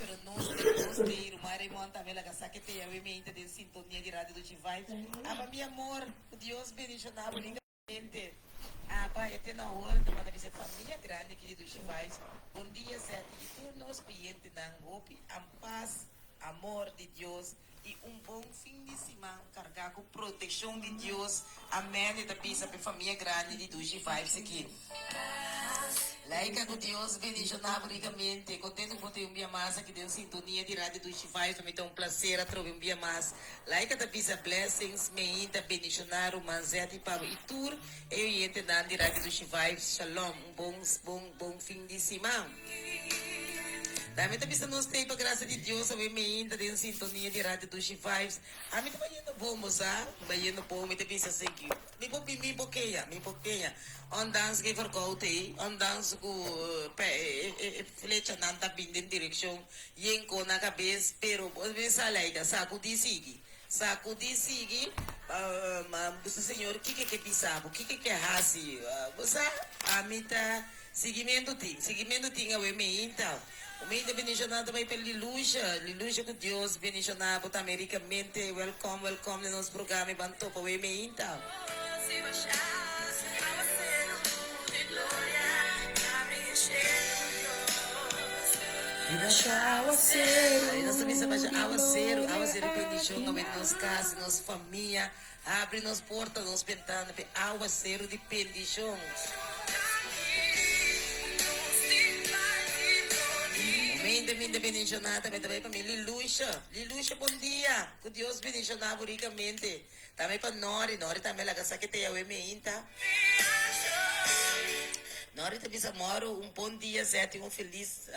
pero nós ter uma Raymond também lá que tem a mente de sintonia de rádio do Chivai. Meu amor, Deus bendicionava unicamente. Pai, até na hora de uma família grande aqui do Chivai. Bom dia, Zé, e tu nós clientes na Ngopi, a paz, amor de Deus e bom fim de semana carregar com proteção de Deus. Amém. E da pizza para a família grande do Chivai aqui. Laica com Deus bendicionava ricamente. Contento por ter dia mais aqui deu sintonia de rádio do Chivai. Também tem prazer a trocar dia mais. Laica da pizza blessings, me inta bendicionar o manzete para o tour. Eu ia entender de rádio do Chivai. Shalom, bom fim de semana. Também está pensando nos tempos, graças a Deus, eu me inta de sintonia de rádio do Chivai. A mim também não vou mostrar, mas não vou me pensar assim que me bloqueia. Ondanks que verkouden, ondanks que flecha nanta binden direction, yenko na cabeça, pero pensa leiga, saco de sigi, senhor, que pisava, que hasi, você amita seguimento tinha o me então. O meio bendicionado também pela Liluxa com Deus bendicionado também ricamente, welcome no nosso programa, banto para o me então. Aí nós também sabemos aguaceiro bendição, em nossa casa, nossa família, abre nos portas, nos ventanas, aguaceiro de bendição. Também bendicionada, também para mim, Liluxa, bom dia, que Deus bendicionava ricamente, também para Nori também lá que tem a tá? Nós te moro bom dia, Zé, feliz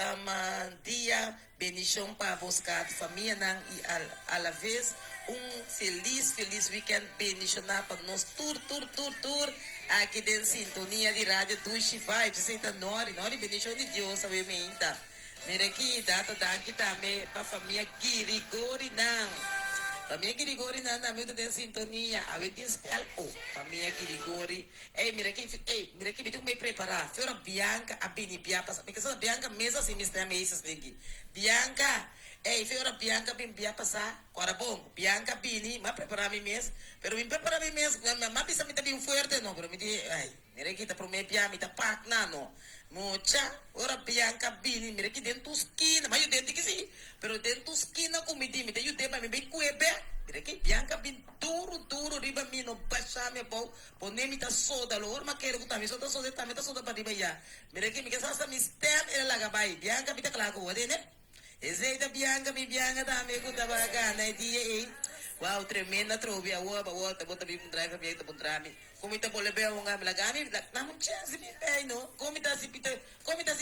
dia, bendição para buscar a família e à la vez feliz weekend bendicionar para nós tour aqui dentro sintonia de rádio do Chivai, você tá Nori bendição de Deus, sabe me tá. Mira aqui, data aqui também para a família Kirigori não. Família Kirigori não, na minha de sintonia, a gente espera família Kirigori. Mira aqui, tu me preparar. Fiora Bianca, a Bini Biapa, porque essa Bianca mesa se mistura mesas aqui. Bianca, fiora Bianca, Bini Biapa sa, agora bom, Bianca Bini, mas preparar mim mesmo. Pero me preparar mim mesmo, mas precisa me também forte não, pero me diz, mira aqui tá pro me Bianca, me tá pac não. Mocha, ora Bianca Bini, mira aqui dentro esquina, mas eu dentro que sim, pero dentro esquina como me diz, eu tenho para me bem cuebe, mira aqui Bianca Bini duro, riba me no baixar me bom, poner me tá soda, lo mas quero que tá me soda para riba já, mira aqui me que essa me stem ela lá gabai, Bianca me tá claro com o né? Esse Bianca tá me com bacana, dia wow, tremenda trove, a outra, bota bem um drive, me tá bom trame. Como está por levar um gamla gani, não chance me bem, não? Como está se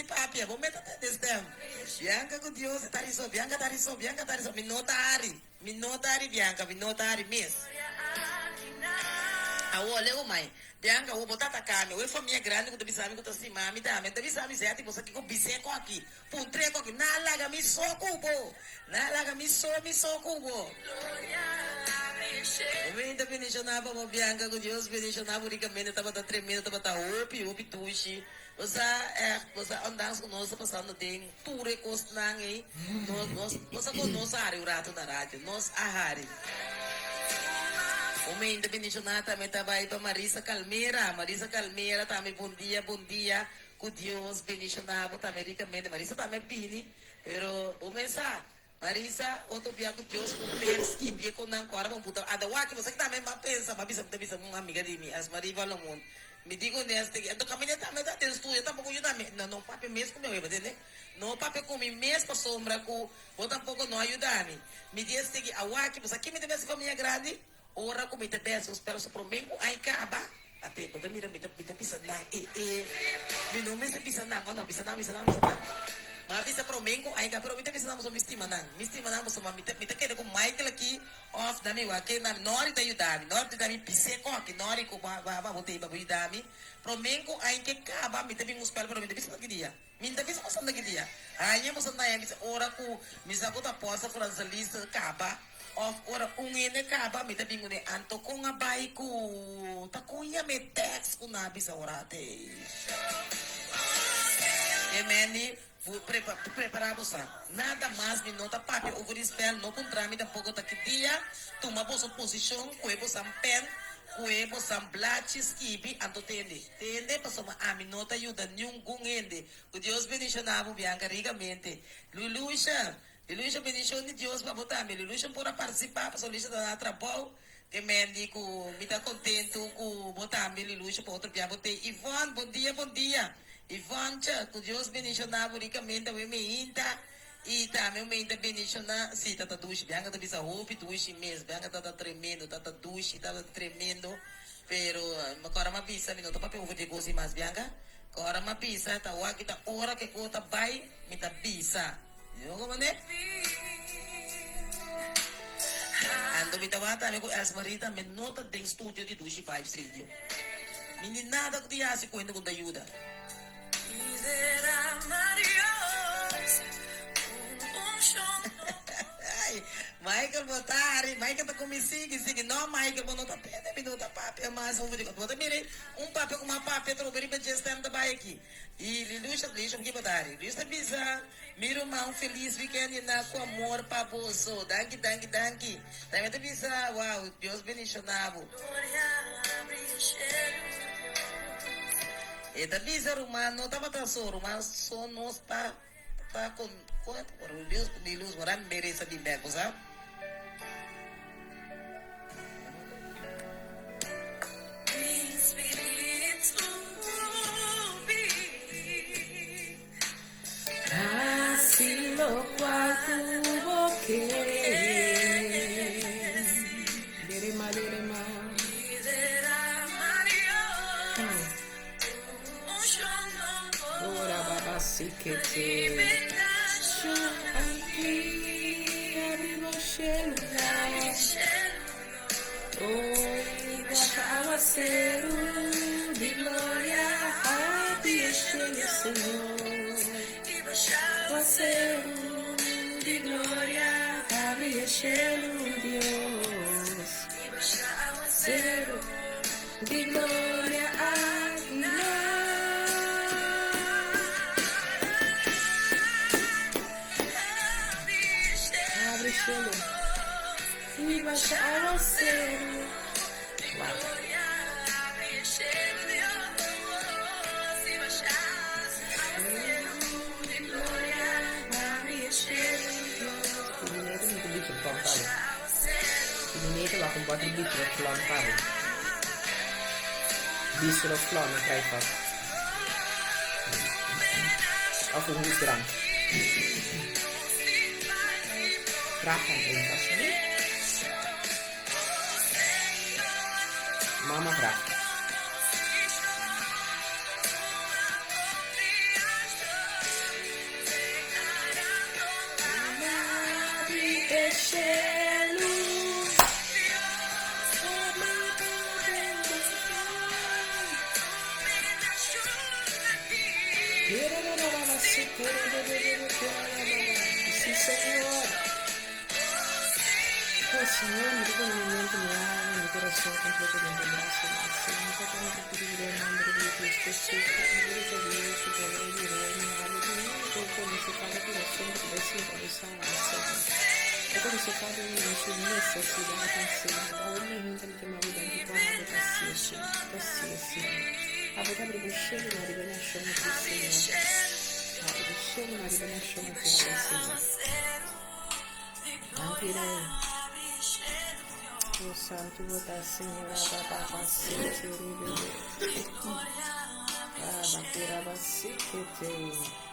papia, vou meter desse tempo. Bianca com Deus, Bianca tá riso, me notari Bianca, me notari mesmo. Olha o mãe, Bianca, vou botar a câmera, eu família grande, que tu sabe que tu se mami, tá? Mas tu sabe Zé, tipo, aqui com biseco aqui, puntreco aqui, na laga me socubo, o meio da bendicionava uma Bianca com Deus, bendicionava unicamente, estava tremendo, estava upi, tuxi. Você andamos com nós, passando tem tudo costando aí, nós área o rato na rádio, nós a rádio. O meio da bendicionada também estava aí para Marisa Calmeira também, bom dia, com Deus, bendicionava também ricamente, Marisa também pini, pero o mensagem. Marisa, outro dia com Deus, com Deus, que dia com não agora vamos botar. Adawaki, você que também pensa, mas bisa uma amiga de mim, as Maria Valomon. Me digo nesta, então caminha também da Deus, tu, eu tampouco ajuda mesmo, não pape mesmo com meu, entende? Não pape com mim mesmo para sombra com, vou tampouco não ajudar me diz que awaki, você aqui me deve ser família grande, ora com me deve ser, espero se prometo, aí acaba. Até quando me pisa lá, me não me pisa lá, não pisa lá. Mas bisa promengo ay ka pero mita bisa namo so mistima namo so mita kede ko Michael aqui off dami wa ke na nori tayo dami pise ko aqui nori ko ba botei ba dami promengo ay ke ka ba mita bing uspel pero mita bisa lagi dia minta bisa mo lagi dia ay mo sa na bisa ora ko misa ko ta posa franzalista ka ba off ora ungene ka ba mita bing ne anto ko nga bai ko ta kuya me text ko na bisa orate Amen. preparamos nada mais me nota papel over spell no contrami da pouco tá que dia toma boa posição cuebo sam pen cuebo sam blachi skibi anto tende passou a me nota ajuda nenhum gungende o Deus bendicionava bianca rigamente Lulusha bendição Deus para botar me Lulusha para participar para Lulusha da trabalho que me tá contento com botar me Lulusha para outro bianca botei Ivan bom dia Ivan, que Deus bendicionava ricamente, me inta, e também me inta bendicionar, se tá duche, bianca tá bisa roupa, duche mesmo, bianca tá tremendo, tá duche, tá tremendo, pero, agora uma bisa, me não tá papel, vou de gosto mais, bianca, agora uma bisa, tá o que tá hora que conta vai, me tá bisa, viu como né? Ando me tá vata, me com as marita, me nota de estúdio de duche 5 studio, me nada que dia se coisa com ajuda. Michael Botari, Michael tá com sigue, não, Michael, não tá pena, me não tá papel, mas vou dizer, bota mire, papel com uma papel, trocar para gestar da baia aqui. E Liluxa, que Botari, Liluxa bisa, miro um feliz weekend na com amor para você, danke. Também tá bisa, uau, Deus bendicionado. E da bisa romano, tava tá só, romano só não está com quanto, Deus, moram merece de beco, sabe? Así lo cual tuvo que ora baba si que te aqui abrimos celular hoy baja aguacero de gloria a ti el Señor aguacero de gloria abre el cielo Dios aguacero de gloria a abre el cielo y baja aguacero Ini laku buat di bisu flon pare. Bisu flon krai pas. Aku ngus gram. Rakan ini pas ini. Mama rak. Sí, Señor. Oh, Señor, me digo en mi mente, mi alma, mi corazón completo de tu gracia. Señor, que tengo que pedir en nombre de Cristo Jesús, Padre de Dios, su poder y reino, aleluya. Yo con ese Padre corazón que te sincronizar al Señor. Yo con ese Padre en su necesidad, Señor. Aún me junta el tema de tu Padre, gracias, Señor. Gracias, Señor. Abre o cheiro na revelação do Senhor. Abre o cheiro na revelação do Senhor. Ampirei. O santo botar Senhor, ababa se querer. Abacuraba se querer.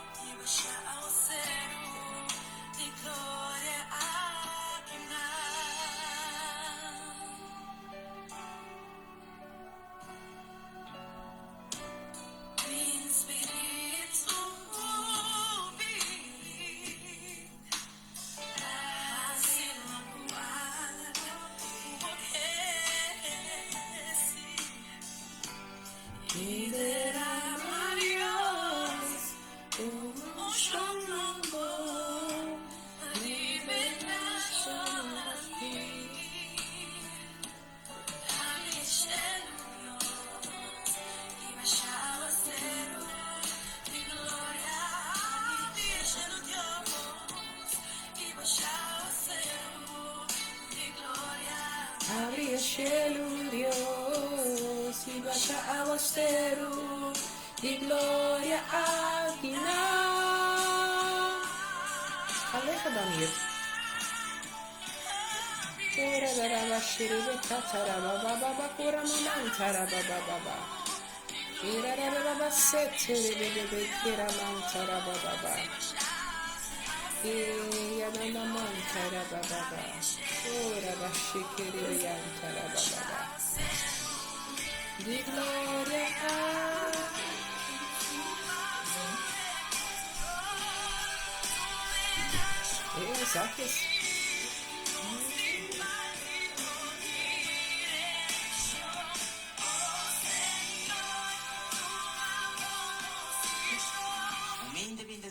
Abre o cielo, Dios, y baja aguacero de gloria al final. Aleja, Damir. Ora da raba shiribe katara baba baba kura maman tara baba baba. Ira raba baba sete bebe kira man tara baba baba. Ya na man tara baba baba. Ora ba shikiri yan tara baba baba. Di gloria a Sakis.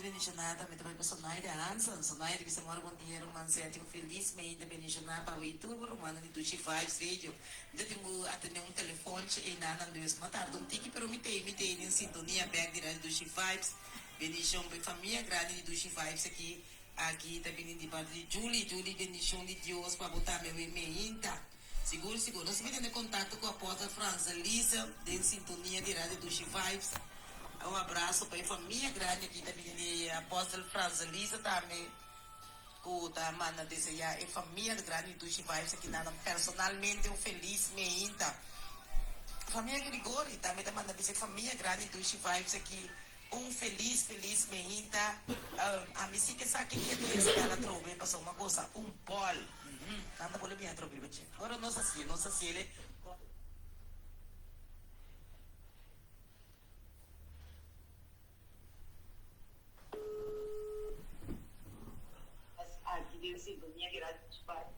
Bendicionada, me também personagem de Anson, sonagem que se mora com dinheiro, man sente feliz, me ainda bendicionada para o YouTube, mano, de 25 vídeo. Eu tenho atender um telefone e nada, Deus, matar um tique, pero me tem em sintonia, back de 25, bendição para a família grande de 25 aqui também de parte de Julie, bendição de Deus para botar meu e-mail, seguro, nós me tendo contato com a apóstola França Lisa, de sintonia de rádio 25. Um abraço para a família grande aqui também de apóstolo França Lisa também. O da mana desejar a família grande do Chivais aqui na personalmente um feliz meinta. Família Grigori também da mana dizer família grande do Chivais aqui um feliz meinta. A mim sim que sabe que é do esse cara trove passou uma coisa um bol. Nada pode me atropelar bache. Agora nossa se ele sintonia que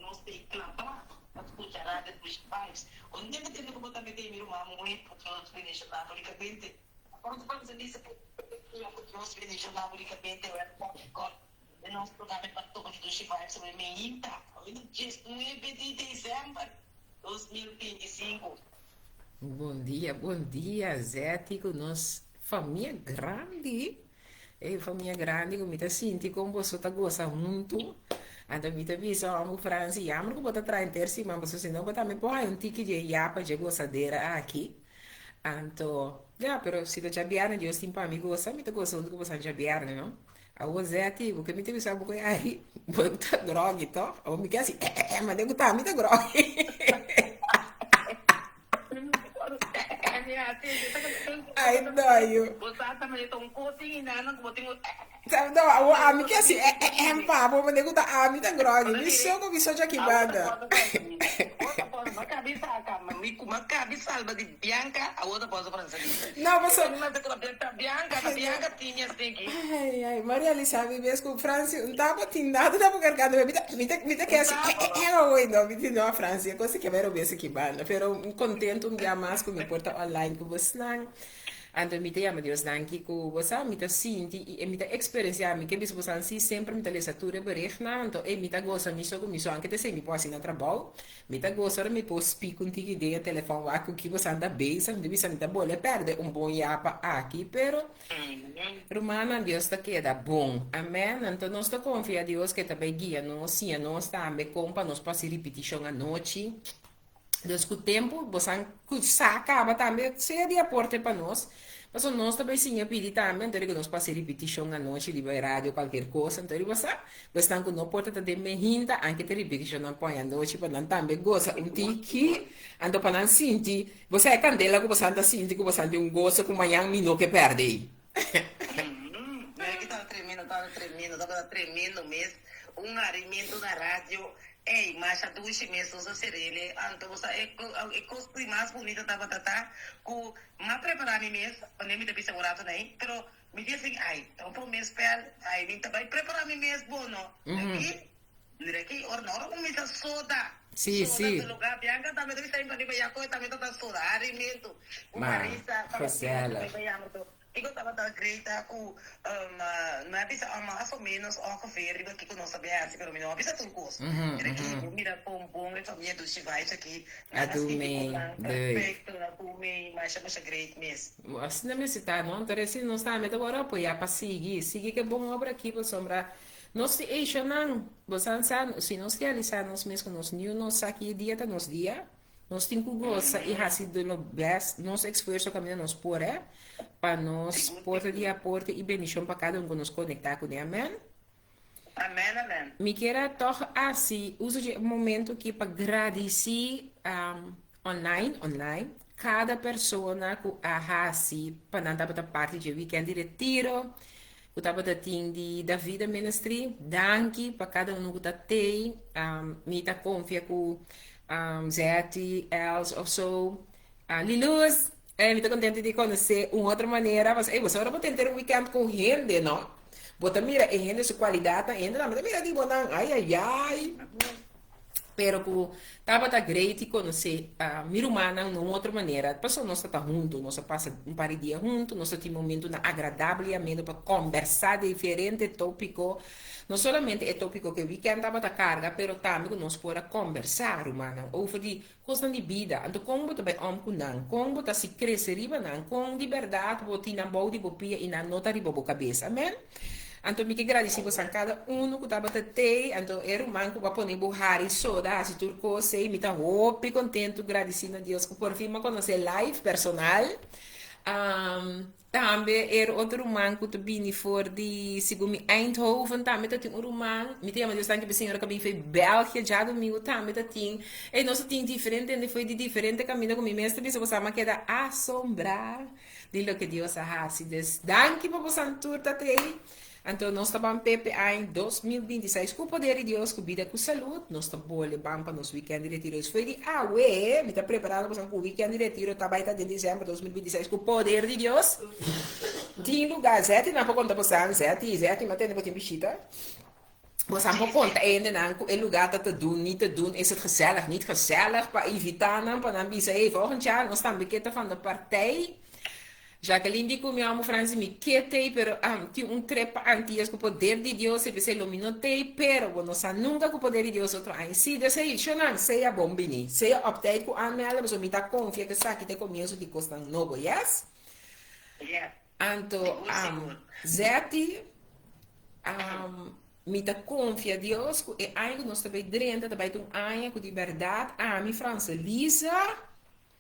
não sei clapar as cucharadas dos pais. Onde que tem que botar meter meu irmão muito para os beneficiários na politicamente. Agora quando você disse que os beneficiários politicamente eu não programa para todos os pais sobre meinta. Hoje 9 de dezembro de 2025. Bom dia, Zé, tico nós família grande. Família grande, como me sinto como você tá gostando muito. Anda mi tabi so amo Franci, amo ko bota tra intersi, mas você senão bota me põe um tique de yapa de gozadeira aqui. Anto, pero se tu jabiarne Deus tem para mim gosta, me tá gostando que você jabiarne, não? A você ativo, que me teve sabe que aí, bota droga e tal. Ou me quer assim, mas eu tá me tá droga. Ai, dói. Você também tá um cotinho, não botinho. Sabe, não, a amiga é assim, papo, mas nego tá, a amiga grog, me soco de aqui, bada. Uma cabeça alba de Bianca, a outra posa francesa. Não, você... Bianca tinha aqui. Ai, Maria Alice sabe mesmo que o França não tava tindado, tava carregado, me tá que assim, oi, não, me tindou a França, eu consegui ver o beijo aqui, bada, pero contento um dia mais que me importa online, que você não... Então, me chama Deus danke que você me tá senti e me tá experienciar me que bis você assim sempre me tá lesatura berechna então me tá gosta me só anche te sei me pode na trabalho me tá gosta me posso speak contigo ideia telefone lá que você anda bem sabe me tá bom perde um bom yapa aqui pero Romana Deus tá queda bom amém então nós tá confia Deus que também guia nós sim nós também compa nós passa repetição à noite Deus com o tempo, você acaba também, se de aporte para nós. Mas nós também sim, eu pedi também, então nós passamos repetição à noite, liberado, qualquer coisa. Então, você está com o porta também me hinta, anche te repetição não põe à noite, para não também goza um tiki, então para não sentir, você é candela que você anda sentir, que você anda gozo, que amanhã minuto que perde. Estava tremendo mesmo, um alimento na rádio. Ei, mas a duas meses a ser ele, então você é coisa mais bonita da batata, com mais preparar me mesmo, quando me deve ser orado aí, pero me diz assim, ai, então por mês per, ai, me também preparar me mesmo, bom, não? Aqui, ora como me dá soda. Sim, sim. No lugar Bianca também deve ser para ir a também tá soda, alimento, marisa, eu estava da greita com não é bisa mais ou menos o ver aqui que não sabia assim pero não bisa tudo coisa mira bom a família do Chivais aqui perfeito na comer mas chama great mesmo assim não me citar não então assim não está meta agora apoiar para seguir que é bom obra aqui para sombra Nós te eixo não, você sabe, se nós realizarmos mesmo nos new nós aqui dia tá nos dia, nós temos que gostar e assim do lo best, nós esforço caminho nos por para nós Sigur. porta dia porta e bendição para cada um que nos conectar com ele, amém? Amém, amém. Me queira toch assim, uso de momento aqui para agradecer online, cada pessoa que a assim, para não dar parte de weekend de retiro, que estava da vida ministry, danke para cada um que está tem, me está confia com Zeti, Els ou so, Liluz, me está contente de conhecer uma outra maneira, mas você agora pode ter um weekend com gente, não? Bota mira, en su qualidade ainda, mas mira, digo, não, ai. Pero que estava da great e conhecer a minha irmã de uma outra maneira. Passou nós está junto, nós passa um par de dias junto, nós temos um momento agradável para conversar de diferente tópico. Não somente é tópico que o weekend estava da carga, pero também nós podemos conversar, humana, over de coisas de vida. Então, como você vai ampunar, como você se crescer, com liberdade, você tem na boa de bopia e na nota de boa cabeça, amém? Então, me agradecemos a cada um que estava até, então, era um manco para poner borrar e soda, se turco, sei, me está roupa contente, agradecendo a Deus, que por fim me conhecer live, personal. Também era outro manco que vim for de, segundo Eindhoven, também tem um man, me tem a Deus, que a senhora que foi Bélgica, já domingo, também tem, e nós tem diferente, foi de diferente caminho com minha mestre, se você me queda assombrar de lo que Deus ha sido. Danke para você, turta, tem. Então, nós estamos em 2026 com o poder de Deus, com vida, com saúde. Nós estamos levando para nosso weekend de retiro. Isso foi de me está preparando para o weekend de retiro. Também está em dezembro de 2026 com o poder de Deus. Tem lugar, Zé, não pode contar para você, Zé, mas tem para bichita. Você não pode contar ainda, não, o lugar está niet te doen. Is het gezellig, niet gezellig, para evitar, não, para não dizer, volgend jaar, nós estamos bekend van de partij. Jacqueline dijo mi amo Francis mi quiete, pero tiene un trepa antes con poder de Dios se se illuminate, pero bueno, sa nunca con poder de Dios otro ay sí, de sei, yo no sei a bombini, sei op tijd ko aanmelden, maar zo mi ta confia que sa que te comienzo di costan novo, yes? Yeah. Anto Zeti mi ta confia Dios que algo nos te vai drenta, te vai um anha com de verdade, mi Francis Lisa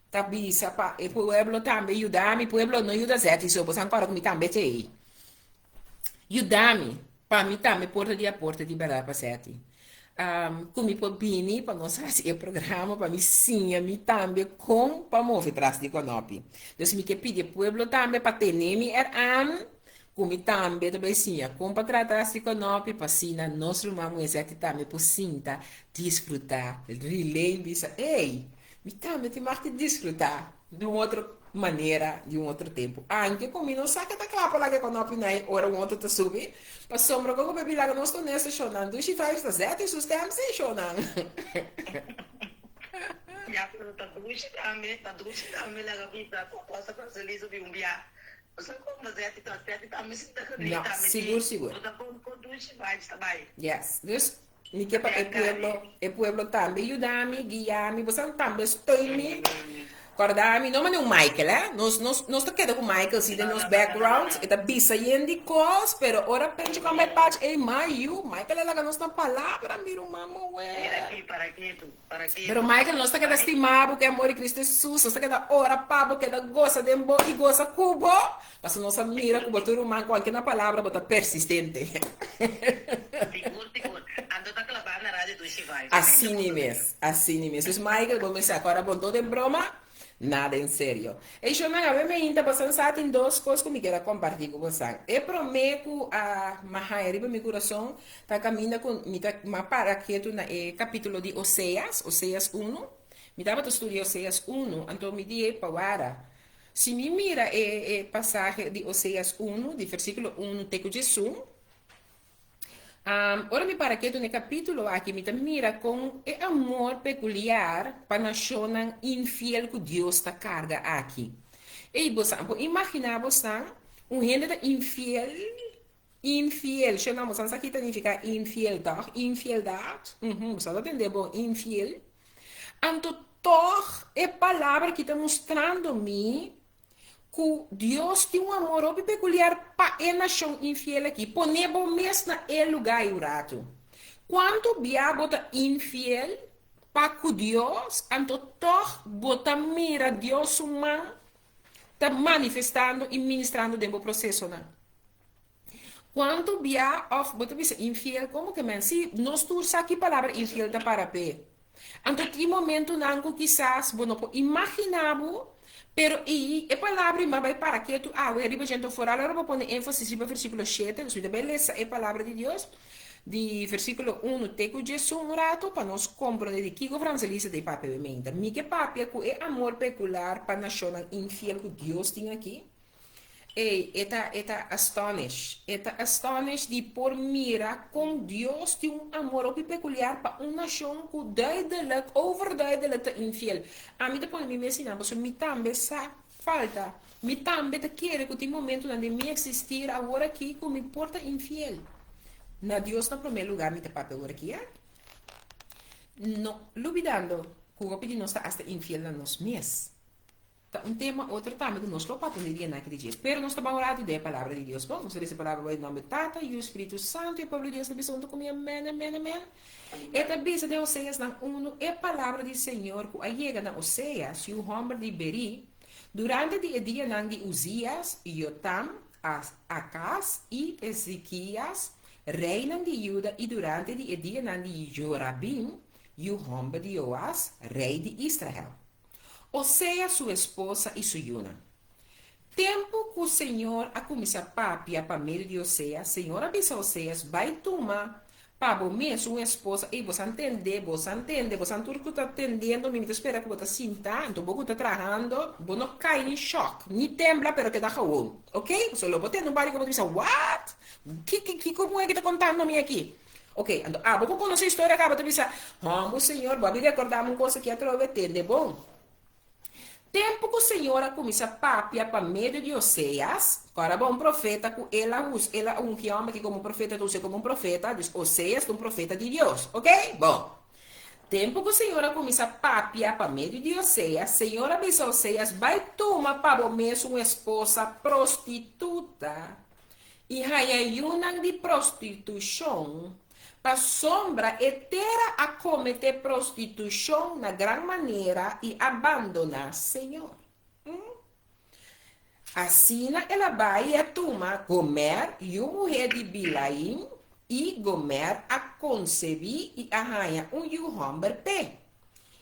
Tabisa pa e pueblo também ayudami pueblo não ajuda Zé so você ancora comigo também sei ayudami para mim também porta de verdade para Zé comi por bini para nós fazer o programa para mim sim a mim também com para mover atrás de conopi então me que pedir pueblo também para ter nome comi também sim com para tratar de conopi para sim nós rumamos Zé também por sinta desfrutar relay bisa ei e também te marca desfrutar de uma outra maneira, de um outro tempo. Anche come non sa che da capo la che con opinai ora un outro te subi, pa sombra come bebi la che non sto nesse shonan, tu ci fai sta zete su stem se shonan. Ja, pero ta dushi também la gavita, possa fazer isso de via. Você como Zé também se tá Não, seguro. Toda com dushi vai, está bem. Yes, dus mi que pa e pueblo também ayudami, guiami, você também estou me Guardami, não é um Michael, nós tá quedando com o Michael, se tem nos backgrounds, e tá bisa yendi cos, pero ora penso como é parte, ei, Michael é lá que nós tá palavra, miro mamo, ué. Para quê? Pero Michael, nós tá quedando estimado, porque amor de Cristo Jesus, nós tá quedando ora, pabo, quedando goza de embo e goza cubo, mas nós mira que botar uma qualquer na palavra, botar persistente. Seguro. Ando tá clavando na rádio do Chivai. Assim mesmo. Os Michael, vamos agora, bom, todo em broma, nada em sério. E eu não habe me ainda passando em duas coisas que me quero compartilhar com você. Eu prometo a Mahairi para meu coração, tá caminhando com uma para aqui no capítulo de Oséias 1. Me dava para estudar Oséias 1, então me disse para se me mira a passagem de Oséias 1, de versículo 1, teco Jesus. Ora me para que no capítulo aqui me mira com o amor peculiar para a nação infiel que Deus está carga aqui. E você imagina você gente infiel, chamamos isso aqui significa infialdade, você não entende bom, infiel. Então, a palavra que está mostrando-me que Deus tem um amor peculiar para a nação infiel aqui. Ponemos mesmo no lugar e o rato. Quando Bia bota infiel, para que Deus, então toch bota mira Deus humano, está manifestando e ministrando dentro do processo, né? Quando Bia bota infiel, como que men? Se nós temos aqui a palavra infiel da para pé. Então, tem momento não que quizás, bueno, imaginamos, pero e a palavra vai para que tu arriba gente fora, agora vou pôr ênfase no versículo 7, que é beleza, é a palavra de Deus. De versículo 1, teco Jesus um rato para nós compreender de que governança de papi menta. Mi que papi é amor peculiar para a nação infiel que Deus tem aqui. E eta astonish de por mira com Deus tem um amor peculiar para uma nação que duidelijk, overduidelijk infiel. A mim depois me ensinava, so me também sa falta, me também te quer que tem momento onde me existir agora aqui que me porta infiel. Na Deus no primeiro lugar me te papel aqui, no olvidando que o de nós está hasta infiel a nós mesmos. Tema, outro tema que nós não podemos dizer naquele dia. Pero nós estamos orando de palavra de Deus. Bom, nós recebemos a palavra em nome do Tata e o Espírito Santo e o povo de Deus na visão do comigo. Amém, amém, amém. E também se de Oséias na 1 é a palavra do Senhor que chega na Oséias e o homem de Beri durante o dia de Uzias, Yotam, Acas e Ezequias reinan de Judá e durante o dia de Jorabim e o homem de Joás, rei de Israel. Oséias, sua esposa e sua yuna. Tempo que o Senhor a começar a papia para meio de Oséias, Senhor avisa Oséias, vai tomar para o mesmo uma esposa e você entende, você tudo está entendendo, me espera que você sinta, então você está trabalhando, você não cai em choque, nem tembla, pero que dá calor, ok? Você lo bote no barco e você diz, what? Como é que está contando-me aqui? Ok, então, vou conhecer a história, acaba de dizer, o Senhor, vou recordar uma coisa que através bom? Tempo que o Senhor começa a papia para meio de Oséias, agora um profeta que ela um homem que como profeta, usa como um profeta, diz Oséias é um profeta de Deus, ok? Bom, tempo que o Senhor começa a papia para meio de Oséias, Senhor avisa Oséias, vai tomar para o mesmo uma esposa prostituta e raiayunan de prostituição, para sombra eterna a cometer prostituição na grande maneira e abandonar Senhor. Assim, ela vai a tomar Gomer e uma mulher de Bilaim, e Gomer a conceber e arranha homem pé.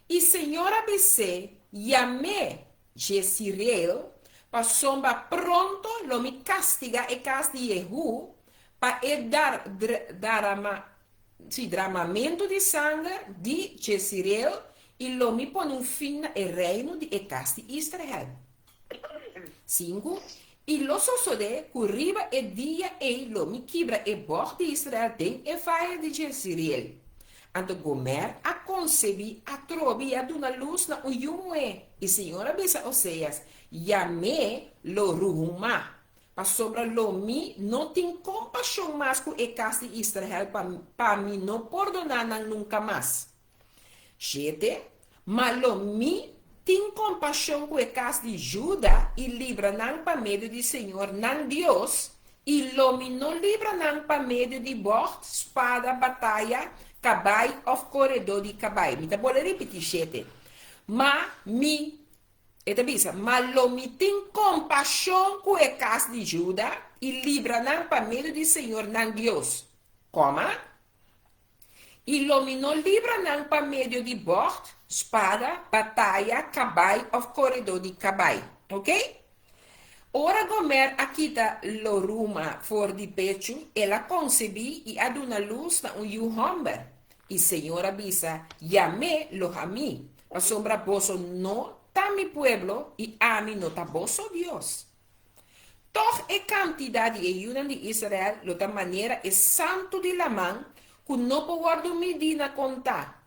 E Senhor ABC, Yamé, Jezreel, para sombra pronto, lo me castiga e castiga Jehu, para dar derramamento de sangue de Jezreel e lo me põe um fim no reino de Ecas de Israel. 5. E lo sucede que riba e dia e lo me quebra e bor de Israel tem e faia de Jezreel. Ando Gomer a concebi a trobi a duna luz na uyumue e Senhor avisa Oséias, Yamé lo ruhuma. Para sobre Lomi, não tem compaixão mais com a casa de Israel para mim não perdonar nunca mais. 7. Mas Lomi tem compaixão com a casa de Judá e livra não para medo de Senhor, não Deus. E Lomi não livra não para medo de morte, espada, batalha, cabai ou corredor de cabai. Me vou repetir 7. Mas Lomi tem compaixão com a casa de Judá e livra não para medo de Senhor, não Deus. Como? E Lomi não livra não para medo de morte, espada, batalha, cabai ou corredor de cabai. Ok? Ora Gomer aqui está Loruma for de pecho, ela concebe e aduna luz na homem. E Senhor avisa, Yamé lohami, a sombra boso no tá mi pueblo e a mim no tá boso Deus. Toch a quantidade de ayuda de Israel, de outra maneira, é santo de la mão, que não pode medir contar.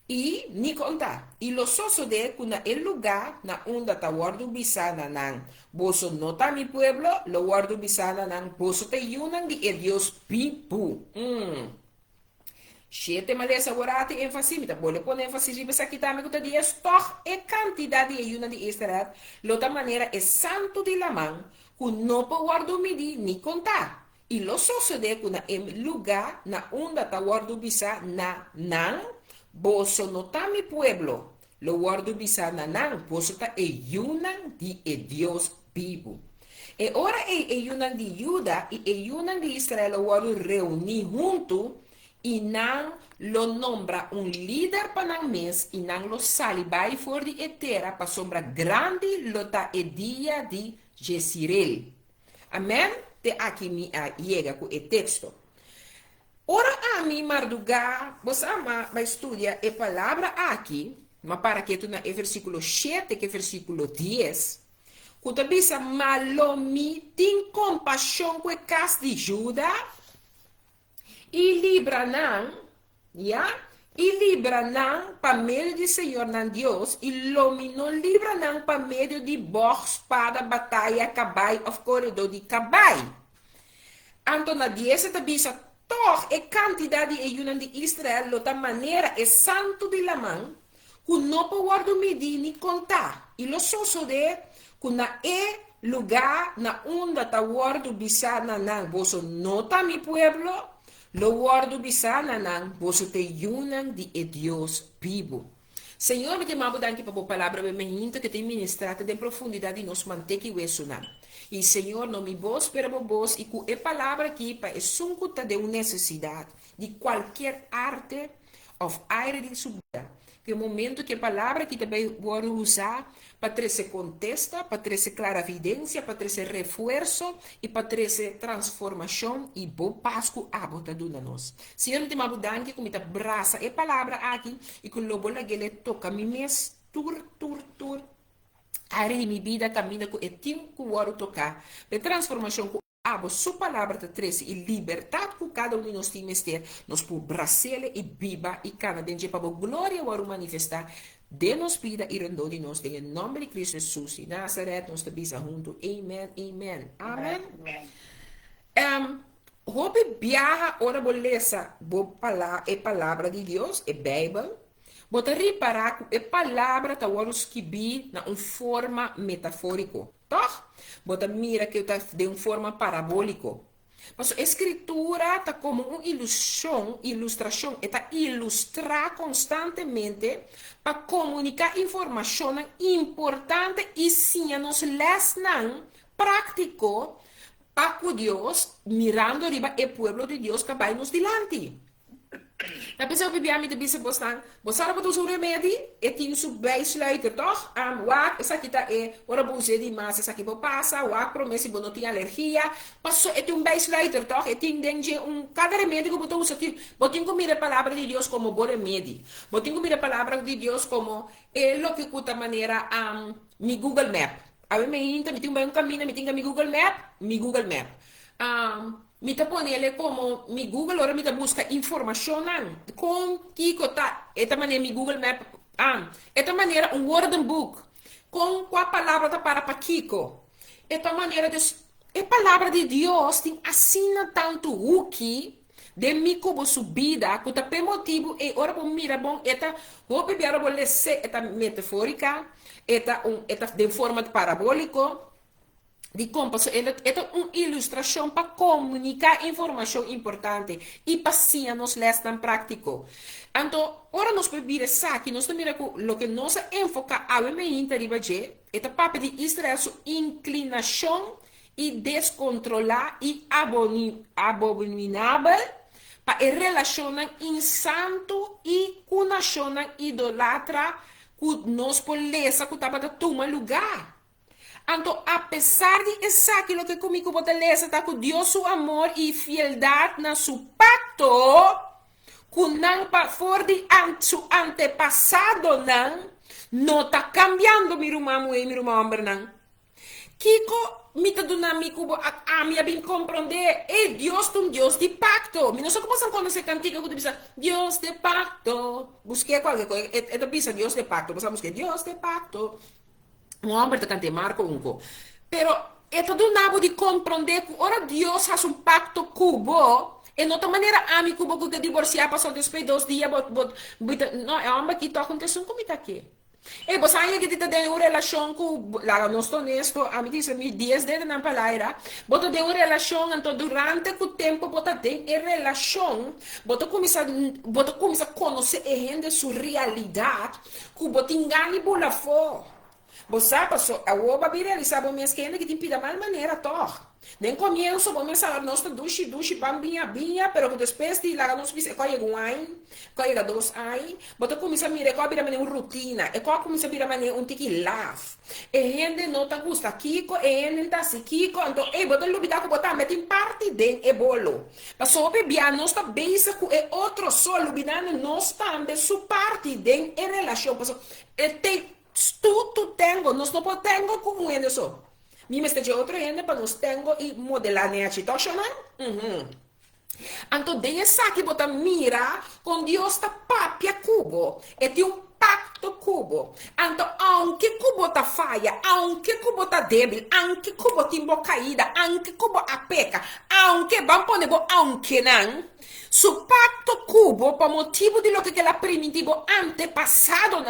E ni contar. E lo soso de que na el lugar, na onde tá guardo bisana nan, boso no tá mi pueblo, lo guardo bisana nan, boso te ayudan de Deus pipu. 7 malesa agora tem ênfase, me tá bole pôr ênfase riba essa aqui também que dias toch é quantidade de ayuna de Israel, outra maneira é santo de la mão, que não pode guardar medir ni contar. E lo sucede que na lugar na onda ta guardo bisa na nan, boso no ta mi pueblo, lo guardo bisa na nan, boso ta ayunan de Dios vivo. E ora ayunan de Judá e ayunan de Israel lo guardo reunir junto e não lo nombra líder para o mês e não lo salibai for de etera para sombra grande lo ta e dia de Jezreel. Amém? Te aqui me chega com o texto. Ora a mim mardugar, você vai estudar a palavra aqui, mas para que tu na versículo 7 que versículo 10, quando bisa malomi tem compaixão com a casa de Judá, e libra não, ya? E libra não para meio de Senhor não Deus, e lomi não libra não para meio de box, espada, batalha, cabai, of corredor de cabai. Então, na 10 tabisa, toch é quantidade de ayunan de Israel, de outra maneira, é santo de la mão, que não pode guardar medir nem contar. E lo sucede, que na lugar, na onda, ta guardo bisa na não, você nota mi pueblo, lo guardo bisa na não, você te ayunan de Deus vivo. Senhor, me temamo danke para a palavra bem-vinda que tem ministrado de profundidade e nos mantém que isso não. E Senhor, não me vos, pero vos, e com a palavra aqui para suncuta de uma necessidade de qualquer arte of área de sua vida. Que o momento que a palavra que também vou usar para trazer contexto, para trazer clarividência, para trazer reforço e para trazer transformação e bom Páscoa a botar do nós. Senhor, me temamo danke que me te abraça a palavra aqui e que o lobo lá que toca me mes tur. Área de minha vida caminha com o tempo que eu tocar. A transformação que a sua palavra te traz e liberdade que cada um de nós tem ter, nós por Brasília e Biba e Canadense para a glória o manifestar de nos vida e rendo de nós em nome de Cristo Jesus e Nazaret nós te bisa junto. Amen. Hope viaja ora bolesa a palavra de Deus, a Bíblia. Bota reparar que a palavra está escrita na uma forma metafórica, tá? Bota mira que está de uma forma parabólica. Mas a escritura está como uma ilustração, está ilustrar constantemente para comunicar informação importante e sim nos lesnan prático para que Deus, mirando arriba, o pueblo de Deus que vai nos delante. Na pessoa que viame de bisa bostan, bosara para tu remédio, e tem su beisluiter, toch? Wak, essa aqui tá ora buse de massa, essa aqui vou passar, wak promessa não tem alergia, passou e tem beisluiter, toch? E tem dentro cada remédio que botou usa, botin comer a palavra de Deus como bom remédio, botin comer a palavra de Deus como lo que cuta maneira mi Google Map. A mim me entra, me tem um caminho, me tem mi Google Map, me tá ponele como mi Google ora me tá busca informação com Kiko tá esta maneira mi Google Map esta maneira word book com qual palavra tá para Kiko esta maneira a palavra de Deus tem assina tanto o que de mi como subida que tá pe motivo e ora bom mira bom esta vou beber vou ler esta metafórica esta de forma parabólico de compasso, é uma ilustração para comunicar informação importante e para sim nos lesson prático. Então, ora nós podemos ver aqui, nós temos o que nós enfoca a mente de Baje, é o papel de Israel, sua inclinação e descontrolar e abominável para relacionar insanto e com nação idolatra que nós podemos que estava a tomar lugar. Então, apesar de isso aquilo que comigo pode ler, está com Deus seu amor e fidelidade na seu pacto, que não for de seu antepassado, não está cambiando, meu irmão e meu irmão, não. Kiko, me está dando a minha bem compreender, é Deus um Deus de pacto. Não sei como você conhece cantiga que diz Deus de pacto. Busquei qualquer coisa, é Deus de pacto, você busca Deus de pacto. Um homem que canta Marco 1. Pero é todo nabo de compreender que ora Deus faz um pacto cubo En outra maneira, amigo, porque que divorciar passou depois 2 dias, não, é uma que toca acontecendo comigo aqui. E você acha que você tem uma relação com, lá, não estou honesto, a mim diz, me 10 dedos na palavra, você tem uma relação, então durante o tempo você tem uma relação, você começa a conhecer a gente, sua realidade, que você engana por lá fora. Você passou, a oba realizar bom mês que tem pida mal maneira tor. Nem comienzo bom mês a nossa duche bambinha binha, pero que depois de lá nós pisa coi um ai, coi 2 ai, bota começa a mira coi bira maneira rotina, e coi começa a bira maneira tiki laugh. E gente não tá gusta kiko, e gente tá se kiko, então e bota lubida ko bota meti parte den e bolo. Passou pe bia nós tá beisa com e outro só lubidando nós tá ande su parte den e relação, passou e tem tu tengo, nós não podemos como é isso. Me está de outra gente para nós tengo e modelar a situação, né? Então, de essa que você mira com Deus tá papia cubo, e tem pacto cubo. Então, aunque cubo tá falha, aunque cubo tá débil, aunque cubo timbo caída, aunque cubo apeca, aunque vamos poner aunque não, su pacto cubo, por motivo de lo que la primitivo antepasado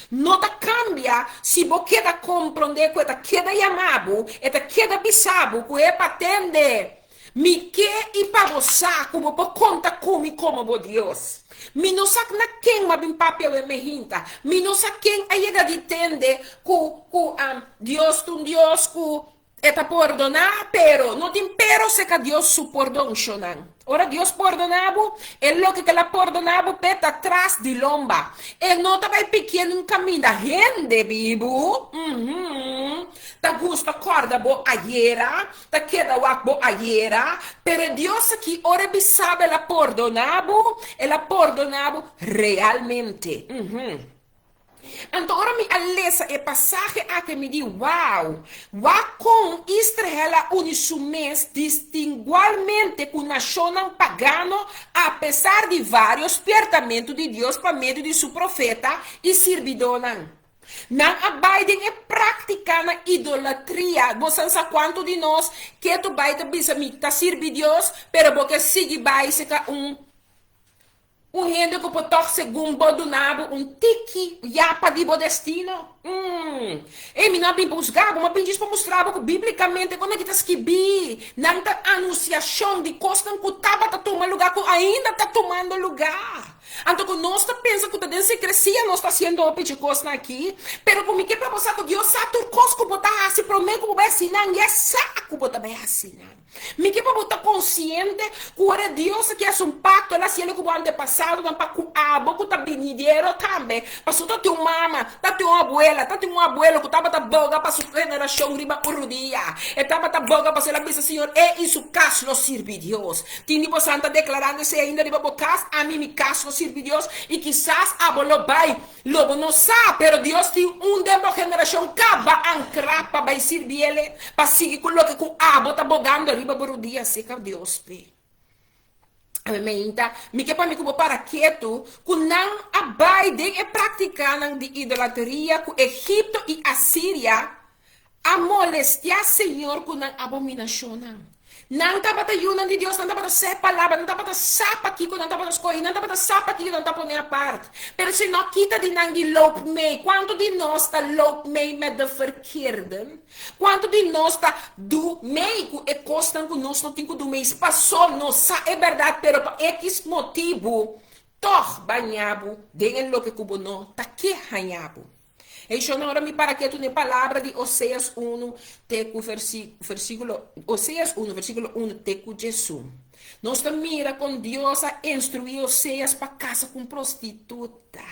não ta cambia se você queda compreender que ta queda llamado, e ta queda bisabo, que é patente. Mi que e para você, como por conta comigo como Deus. Mi não sabe na quem mas bem papel e me hinta. Mi não sabe quem aí de entender que Deus tu Deus que eta perdonar, pero não tem pero se que Deus su perdona. Ora Deus perdonava, é lo que ela perdonava peta atrás de lomba. E não estava pequeno um caminho da gente vivo. Ta gusta corda bo aiera, ta queda wak bo aiera, pero Deus aqui ora sabe ela perdonava realmente. Então, ora me alessa e passagem a que me diz, uau, com Israel unisu mês distingualmente com nação pagano, apesar de vários pertamentos de Deus por meio de seu profeta e servidona. Não abidem e praticam a idolatria. Você sabe quanto de nós que tu vai te bisa servir Deus, pero porque sigue vai se gente que pode segundo do nabo, tiki, yapa de destino. E me não bem buscar, mas bem diz para mostrar que biblicamente quando é que está escrito, não está anunciação de coisas que estava tomando lugar, que ainda está tomando lugar. Então, que nós pensa que desde se crescia, nós está sendo de coisas aqui, pero como que para você que Deus sabe tudo coisas que você se promete que vai assinar, e é sabe que você vai assinar. Me que para você consciente que era Deus que é um pacto, ela se ele que o antepassado, não para que a boca está benidero também. Passou tá teu mama, tá teu abuela, tá teu abuelo que estava da boga para sua geração riba por dia. Estava da boga para ser a bisa Senhor, e isso caso não serve Deus. Tinha você anda declarando se ainda riba bocas, a mim me caso não serve Deus e quizás a bolo vai, logo não sabe, pero Deus tem tempo geração cava ancrapa vai servir ele, para seguir com o que com a bota bogando riba por dia, seca Deus pe. Me que para mim como para quieto, que não abidem e praticam de idolatria com Egipto e Assíria, a molestia Senhor com a abominação. Não estava te ayudando de Deus, não estava te ser palavra, não estava te sapa aqui, não estava te escolher, não estava te sapa aqui, não estava poner a parte. Pero se não quita de não de loop mee, quanto de nós está loop mee met de verkeerde? Quanto de nós está do meio e costa que nós não temos do meio? Passou, não é verdade, pero por X motivo, toch banhabo, den lo que cubo não, tá que ranhabo. E eu não me para que tu ne palavra de Oséias 1, teco versículo Oséias 1, versículo 1, teco Jesus. Nós te mira com Deus a instruir Oséias para casa com prostituta.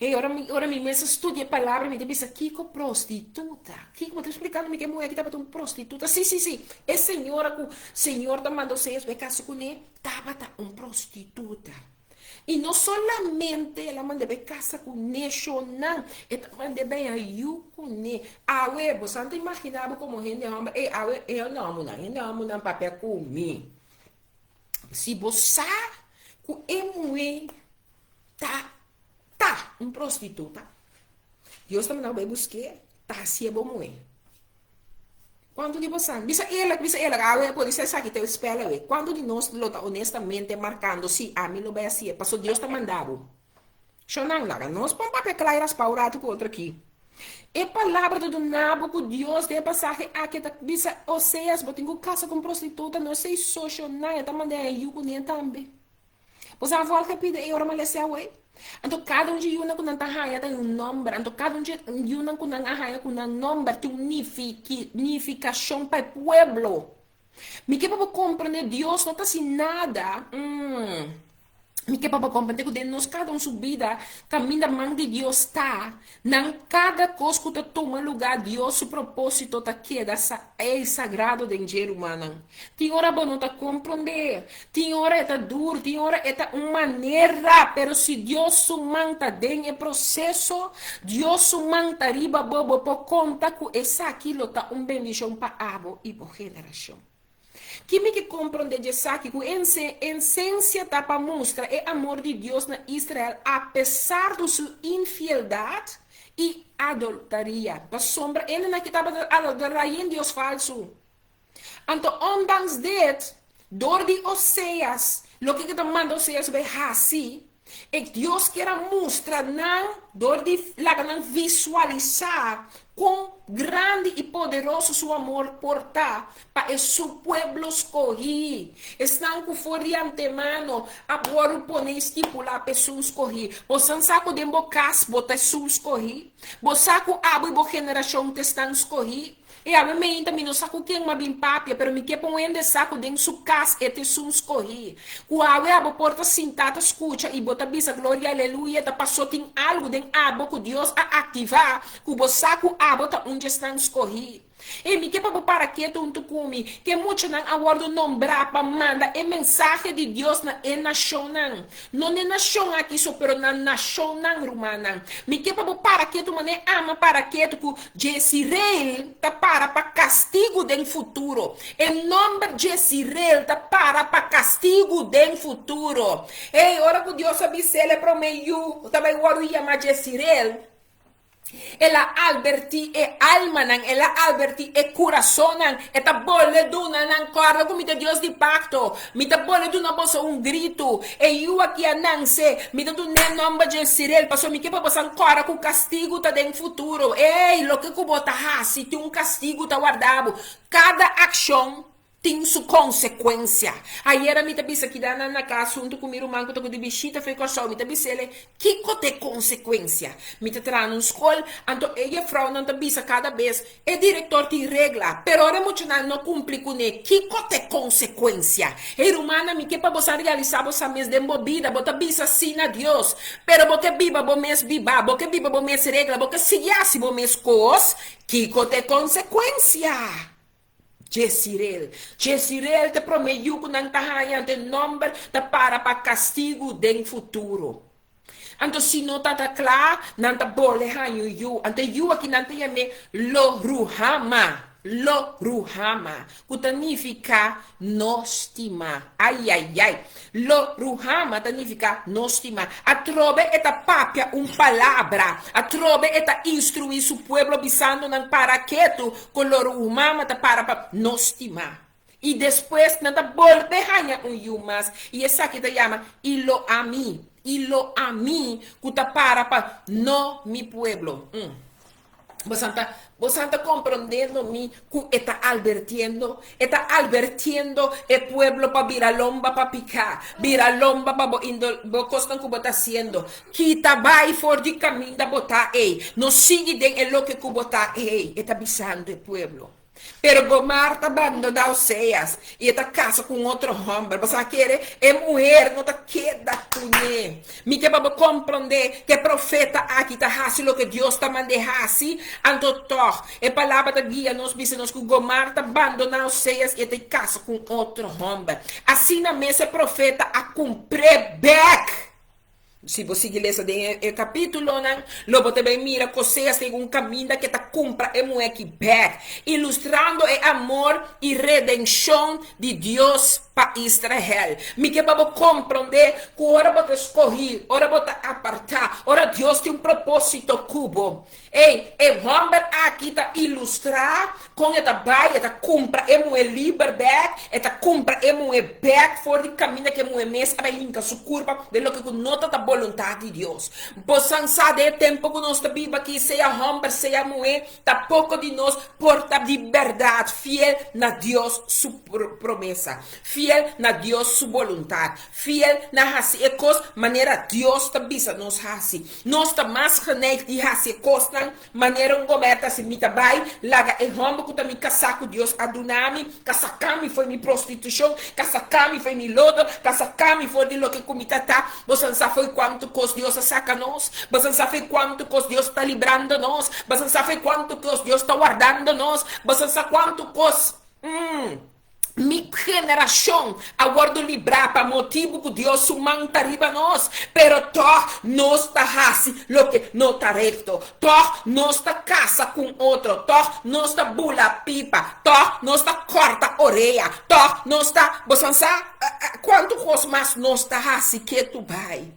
E ora me mesa estudia a palavra, me diz aqui com prostituta. Que eu estou explicando me que mulher que estava com prostituta. Sim. É senhora que o Senhor te mandou Oséias para casa com ele, estava prostituta. E não solamente ela manda bem casa com nexo, não. Ela manda bem ayu com ne. Awe, você não imaginava como gente ama. Eu não amo papel comigo. Se você com emue tá prostituta. Deus também não vai buscar, tá se é bom moe. Quando de você, bisa ela, ah, pode ser aqui teu espelho, quando de nós lo tá honestamente marcando, se a mim lo vai assim, passou Deus tá mandado. Shonang lá, nós vamos para claro as paurato com outro aqui. É palavra do nabo que Deus de passagem aqui tá bisa, ou seja, eu tenho casa com prostituta, não sei social nada, tá mandando aí com nem também. Você a volta pide eu malese away. Então cada um de yuna com nanta haya tem um nome, então cada um de yuna com nanta haya com um nome tem unificação para o pueblo. Me que para compreender Deus não está assim nada. Me que para compreender que nós cada um subida caminho da mão de Deus está. Não cada coisa que toma lugar Deus seu propósito está aqui é sagrado de ser humano. Tem hora bom não tá compreender. Tem hora é duro, tem hora é uma maneira, pero se Deus manta dentro do processo, Deus manta riba bobo por conta que essa aquilo tá bendição para abo e por geração. Que me que compreende de saque que a essência tá para mostrar é amor de Deus na Israel, apesar de sua infidelidade e adulteria. Da sombra, ele não estava adorando Deus falso. Então, ondanks dit, door die Oseas, lo que está mandando Oseas bij Hasi, e Deus quer mostrar, não, door die, lagan visualizar, quão grande e poderoso seu amor porta para o seu pueblo escolher. Estão com fora de antemano, agora pôr estipular pessoas escolher. Você sabe de bocas, botar pessoas escolher. Você sabe que a boa geração te estão escolher. E a mim também não sabe quem é bem papia, pero me que põe de saco dentro sua casa e te sons corri. O abo porta sentado escuta e bota bisa glória aleluia, tá passou tem algo dentro abo que Deus a ativar, que o saco abo tá onde estão escorri. E me que para que tu come, que muito não aguardo nombrar para manda é mensagem de Deus na nação não é nação aqui só pero na nação não romana. Me que para que tu mané ama para que tu Jezreel tá para castigo do futuro. Em nome de Jezreel tá para castigo do futuro. Ei, ora que Deus sabe se ele prometeu, também agora ia mais Jezreel. Ela alberti e alma nan, ela alberti e coração nan, eta bole duna nan corda com mita Deus de pacto, mita bole duna bossa grito, e eu aqui ananse, mita do nome de Jezreel, passou me que para bossa corda com castigo tá dentro futuro, ei, lo que bota se tem castigo tá guardado, cada ação tem sua consequência. Aí era mita bisa que dá na casa junto com o irmão que tô de bichita foi com a mita bisa ele que cote consequência. Mita tra no escola, então ela frau não bisa cada vez é diretor de regra, pero ora muito não cumpre com ele que cote consequência. E humana me que para você realizar você mês de movida, bota bisa sim a Deus, pero porque biba bo mês biba, porque biba bo mês regra, porque se assim bo mês cos, que cote consequência. Jezreel te prometeu que não está de nome para castigo do futuro. Então, se não está claro, não está bom, então eu aqui não tem lo ruhama, que significa nostima. Ai. Lo ruhama significa nostima. Atrobe eta papia palavra. Atrobe eta instruir su pueblo pisando nan paraqueto, com lo ruhama ta para nostima. E depois nada volta hanya yumas. E essa que te chama ilo a mim, que ta para no mi pueblo. Você está compreendendo me que está advertiendo el pueblo para viralomba para picar, viralomba para indo costan que está haciendo. Quita vai for de caminho da botar no sigue den lo que botar está avisando el pueblo. Pero Gomar está abandonando Oseas e está casa com outro homem. Você quer é mulher, não está queda punhe. Me que para compreender que profeta aqui está fazendo o que Deus está mandando assim. Então, a palavra da guia nos diz que Gomar está abandonando Oseas e está casa com outro homem. Assim na mesa profeta a cumprir back. Se você ler o capítulo, né? Logo também mira coisas tem um caminho que te compra e moeque back, ilustrando o amor e redenção de Deus para Israel. Me que para compreender que ora você escolher, ora você apartar, ora Deus tem um propósito cubo. Ei, vamos aqui tá ilustrar com esta baia, esta compra e moe liber back, esta compra e moe back for de caminho que moe mês para inca su curva de lo que nota da vontade de Deus. Possam saber tempo que nós viva aqui, seja homem, seja mulher, tá pouco de nós porta de verdade, fiel na Deus sua promessa, fiel na Deus sua vontade, fiel na hasi e cos maneira Deus tá bisa nós hasi. Nós tá mais geneig de hasi cos na maneira goverta se mita bai, laga e homem que tá me casar com Deus adunami, casacami foi mi prostituição, casacami foi mi lodo, casacami foi de lo que comita tá, você sabe foi quanto cos Deus saca nós, você sabe quanto cos Deus está librando nós, você sabe quanto cos Deus está guardando nós, você sabe quanto cos mi geração aguardo livrar para motivo que Deus manta arriba nós, pero toh não está assim, lo que não está reto, toh não está casa com outro, toh não está bula pipa, toh não está corta orelha, toh não está, você sabe quanto cos mais não está assim que tu vai.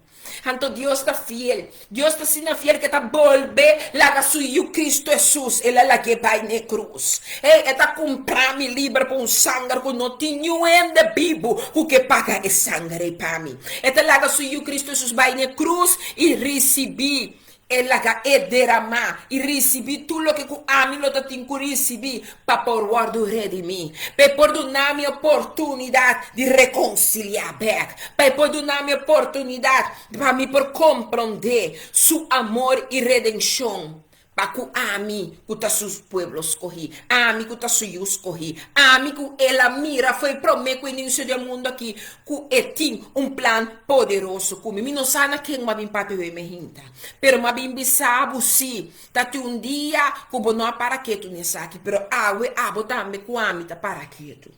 Então Deus está fiel. Deus está sendo fiel que está volver lá su Cristo Jesus. Ele é lá que vai na cruz. Ele está comprando me livre por um sangue que não tinha em da Bíblia. O que paga é sangue para mim. Ele lá su Cristo Jesus vai na cruz e receber. Ela é derramar e receber tudo o que o amigo tem que receber para por guardar de mim, para por dar-me a oportunidade de reconciliar back, para por dar-me a oportunidade para me por compreender su amor e redenção. Para que ami que tá seus pueblos corri, ami que tá seus corri, ami que ela mira foi prometo início do mundo aqui, que tem um plano poderoso comigo. Me não sabe quem me bem papi me hinta, pero me bem sabe se tá um dia que não para que tu nessa aqui, pero abo também que ami tá para que tu.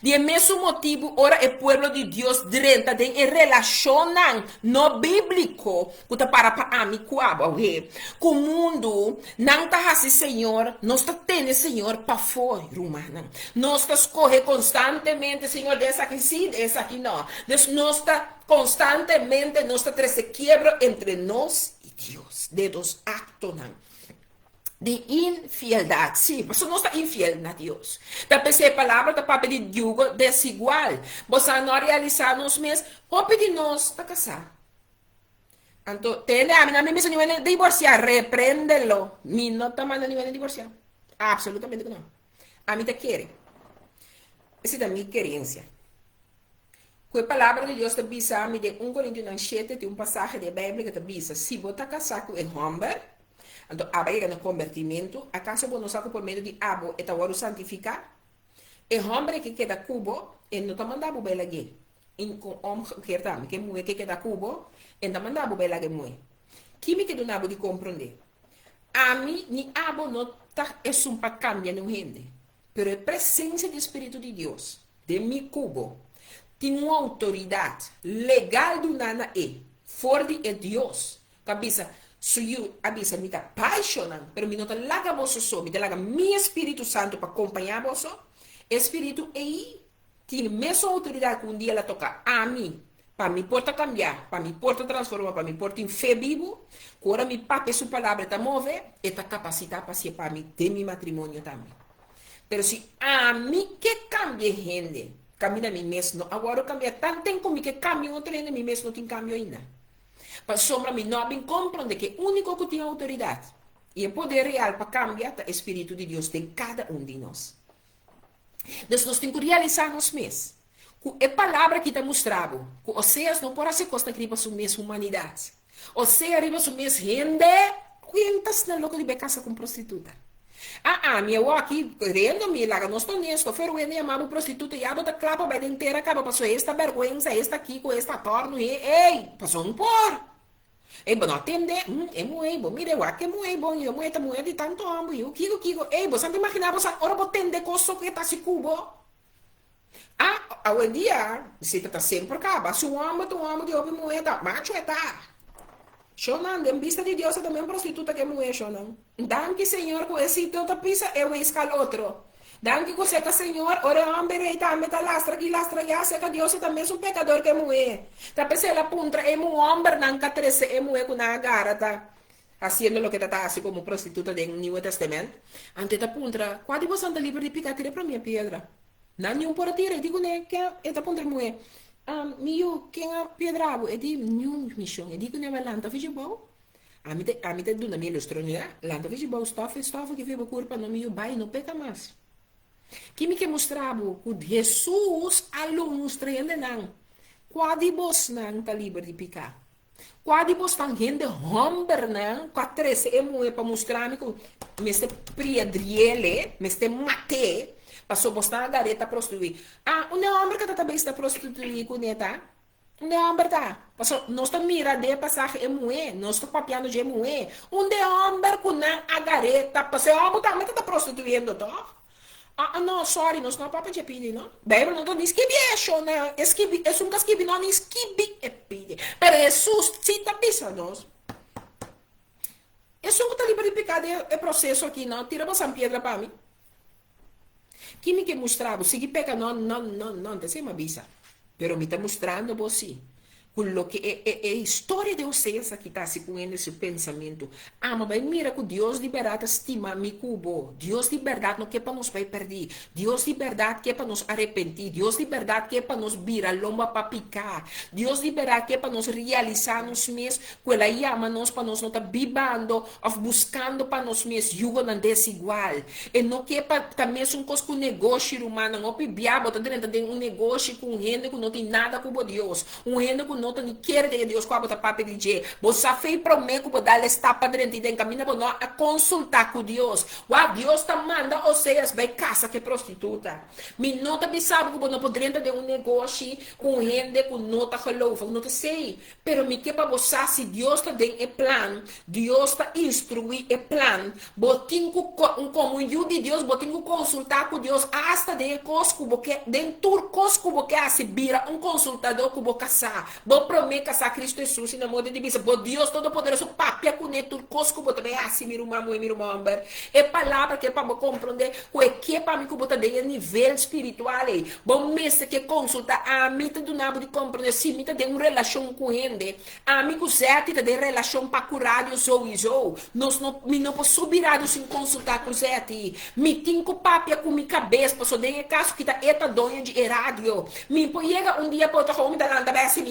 De mesmo motivo, ora o pueblo de Deus direta de relacionam no bíblico que tá para ami kuaba que o mundo não tá assim Senhor, nós tá tendo Senhor para fora, romana. Nós tá escorre constantemente Senhor dessa aqui sim, dessa aqui não. Nós tá constantemente nós tá se quebra entre nós e Deus, de dos actos não. De infidelidade, sim, você não está infiel na Deus. Da pensei a palavra da papel de jugo desigual. Você não realizar nos meses, ou pedir nós para casar. Então, tem a minha missão de divorciar, repreendê-lo. Me não está mandando de divorciar. Absolutamente não. A mim te quer. Essa é a minha querência. Com a palavra de Deus te bisa, a mim de 1 Coríntios 7, tem um passagem da Bíblia que te bisa. Se você está casado com um homem, então, abrir no convertimento, acaso você não sabe por meio de abo, e agora santificar? E homem que queda cubo, ele não está mandando bela gay. Com homem que também, que mulher que queda cubo, ele não está mandando bela gay mulher. Que me queda nabo de compreender? A mim, ni abo não está, é um para cambiar no gente. Pero a presença do Espírito de Deus, de mi cubo, tem uma autoridade legal do nana fora de Deus. Cabeça, suyu abisa me apaixonando, pero me não te laga você só, me te laga meu Espírito Santo para acompanhar você. Espírito aí tem a mesma autoridade que um dia ela toca a mim, para me porta cambiar, para me porta transformar, para me porta em fé vivo, agora me pape sua palavra está mover, está capacitada para ser para mim ter meu matrimônio também. Pero se a mim que cambie gente, caminha mim mesmo, agora eu cambia tanto tempo que cambia outro gente, mim mesmo não tem cambio ainda. Para sombra me não bem compreender que o único que tem autoridade e o poder real para cambiar é o Espírito de Deus em cada de nós. Então, nós temos que realizar nos mesmos. A palavra que está mostrado, que o Oséias não pode ser costa aqui para sua mesma humanidade. Oséias arriba sua mesma gente, quantas na louca de casa com prostituta. Eu aqui, querendo-me, lá, não estou nisso, estou ferroendo e amava prostituta, e abro da clapa, vai inteira, acaba, passou esta vergonha, esta aqui, com esta torno, e, ei, passou por. Ei, não atende, é muito, mire, eu aqui é muito bom, eu muito de tanto homem, eu kigo, ei, você não imaginava, ora, vou atender com isso que está se cubo. Hoje em dia, você está sempre acaba, se um homem de homem, moeda, macho é tá. Shonan, em vista de Deus, também prostituta que mulher, Shonan. Danke, Senhor, com esse teu pisa, eu escalo outro. Danke, com seca, Senhor, ora homem, e também tá lastra, já, seca Deus, também é um pecador que mulher. Tá pensando, a puntra, é um homem, não que trece, é mulher com a gara, tá? Haciendo lo que está así como prostituta del Nuevo Testamento. Ante esta puntra, quando você anda livre de picar, tira para minha pedra. Não nenhum por tirar, digo, né, que esta puntra mulher. Mio, quem é pedravo? E digo, nenhum missão. E digo, né, vai lanta, fiz bom. A mim te duna minha ilustrona, lanta, fiz bom, estofa, que fica curva, no mio, vai, não peca mais. Que me que mostrava, que Jesus, alunos, treina, não. Quando você não está livre de picar. Quando você está gente homem, né? Quando é muito para mostrar-me que me este priadriele, me este mate, passou você na gareta prostituir. Um homem que também está prostituindo com neta. Um homem tá. Passou, nós estamos mirando de passagem é muito, nós estamos papiando de muito. Um homem com a gareta, passou, homem também está prostituindo, tá? No, sorry, nós não papo de pide, não? Bem, não tô nem esquibi, né? Esquibi, é um casquibi, não esquibi, é pide. Pero Jesus, se tá pensando, nós. Isso que tá livre de pecado é processo aqui, não? Tira você pedra para mim. Que me que mostrava, se que peca, não, tem uma bisa. Pero me tá mostrando você. Quello que é história de vocês que está se com esse pensamento. Mas mira que Deus de verdade estima mi cubo. Deus de verdade não quer para nos vai perder. Deus de verdade quer para nos arrepentir. Deus de verdade quer para nos virar lomba para picar. Deus de verdade quer para nos realizar nos mês. Quella chama nós para nós não estar bibando ou buscando para nos mês jugo não desigual. E não quer para também um coisa com negócio humano. Não pibiabo, tá dentro de um negócio com gente que não tem nada com Deus. Um gente que não tem quer de Deus com a bota papo de dia. Você fez prometo que dar está para dentro de caminho para nós a consultar com Deus. Deus está manda vocês vai casa que prostituta. Me não tá sabe que não pode dentro de um negócio com gente com nota relova, não sei. Pero me que para você se Deus está dentro é plano, Deus está instruir é plano. Botinho um comunhão de Deus, botinho consultar com Deus hasta de cosco porque dentro cosco porque se vira um consultador que vou casar. Vou prometer casar Cristo Jesus na moda de bisa. Bo Deus todo poderoso papia com neto cosco vou também assim miro mamu e miro mamber. É palavra que para me compreender o que para mim que botar de nível espiritual. Bom mês que consulta a mim do nabo de compreender se mim tem uma relação com ele. A mim com certo tem relação para curar eu sou eu. Nós não me não posso subir sem consultar com certo. Me tem com papia com minha cabeça para só de caso que tá eta donha de rádio. Me chega um dia para outra homem da landa vai assim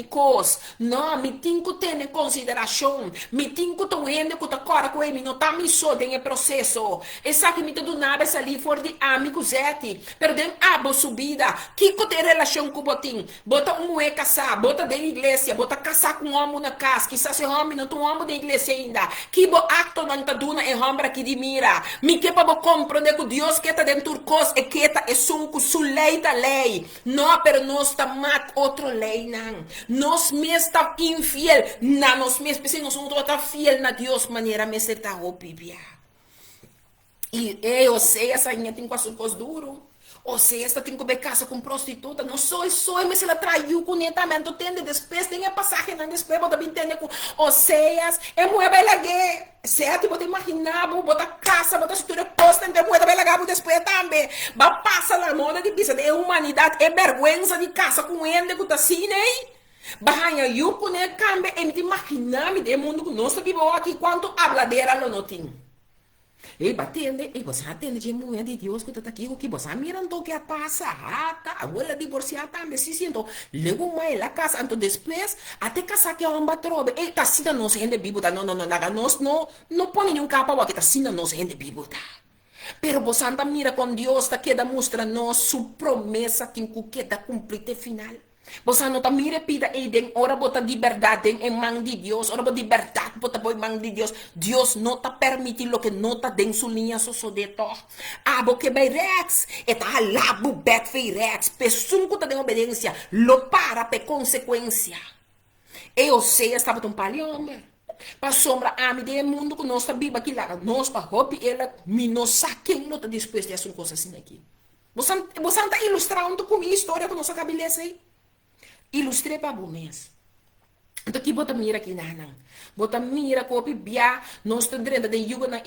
não, me tem que ter em consideração, me tem que ter que tocar com ele, não tá me só em processo. Essa que me do nada ali for de amigo zete, perdem abo subida, que tem relação com o botim, bota um mulher casar, bota da igreja, bota casar com um homem na casa, que se homem não tem um homem da igreja ainda, que bo acto não tá duna é homem que de mira, me que para compreender que Deus que tá dentro cos e que tá é sunco su lei da lei, não, pero nós tá mat outro lei não. Nós mesmos estamos infiel, na nós mesmos, se nós não estamos fiel na Deus, maneira me ser tá opibia. E eu sei, essa ainda tem quase um coisa duro. Ou seja, esta tem que ver casa com prostituta, não sou, mas ela traiu com netamento, tem depois, tem a passagem, não depois, você também entende com, ou seja, é muito bela gay, certo? Você imaginar, bota casa, bota estrutura posta, então é muito bela gay, depois também, vai passar na moda de bisa, é humanidade, é vergonha de casa com ele, que tá assim, né? Bahaya yuko ne kambe emiti makinami de mundo que nós vivemos aqui quanto habladeira lo notin. E batende, e você atende de mulher de Deus que está aqui, o que você mirando que passa, tá, abuela divorciada também se sinto, lego mais la casa, então depois, até casar que é um batrobe, e tá sendo não se rende bibuta, não põe nenhum capa, que tá sendo não se rende bibuta. Pero você anda mira com Deus, tá que da mostra nós, sua promessa, tem que da cumprir final. Você não está me repita e den ora bota liberdade em mão de Deus, ora bota liberdade bota em mão de Deus. Deus não está permitindo que não está dentro sua linha sociodeto. Porque vai rex, e tá lá bu bet fei rex, pessoa que está de obediência, lo para pe consequência. Eu sei estava tão palhão. Para sombra a me de mundo que nós está vivo aqui lá, nós para hopi ela me não saquem não está depois de uma coisa assim aqui. Você está ilustrando com a história que nós acabamos aí. Ilustrei para o mês. Então, aqui bota mira aqui, nanang. Bota mira copi bia, nós estamos de yugo na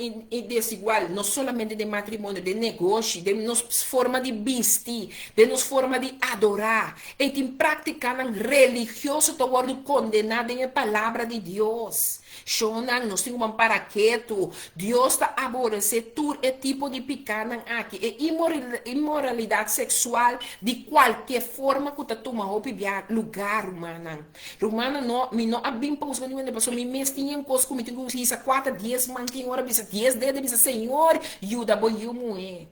desigual, não somente de matrimônio, de negócio, de nos forma de vestir, de nos forma de adorar. E tem prática religioso, to word condenado em a palavra de Deus. Shonan, nós temos um paraqueto. Deus está aborrecendo todo tipo de picada aqui. E imoralidade sexual de qualquer forma que tu toma lugar, humana. Romana não, me não abim para os ganhos, passou me mês tinha coisa como tenho isso 4 dias, mantinha hora bisa 10 dedos, bisa Senhor, ajuda boi eu moe.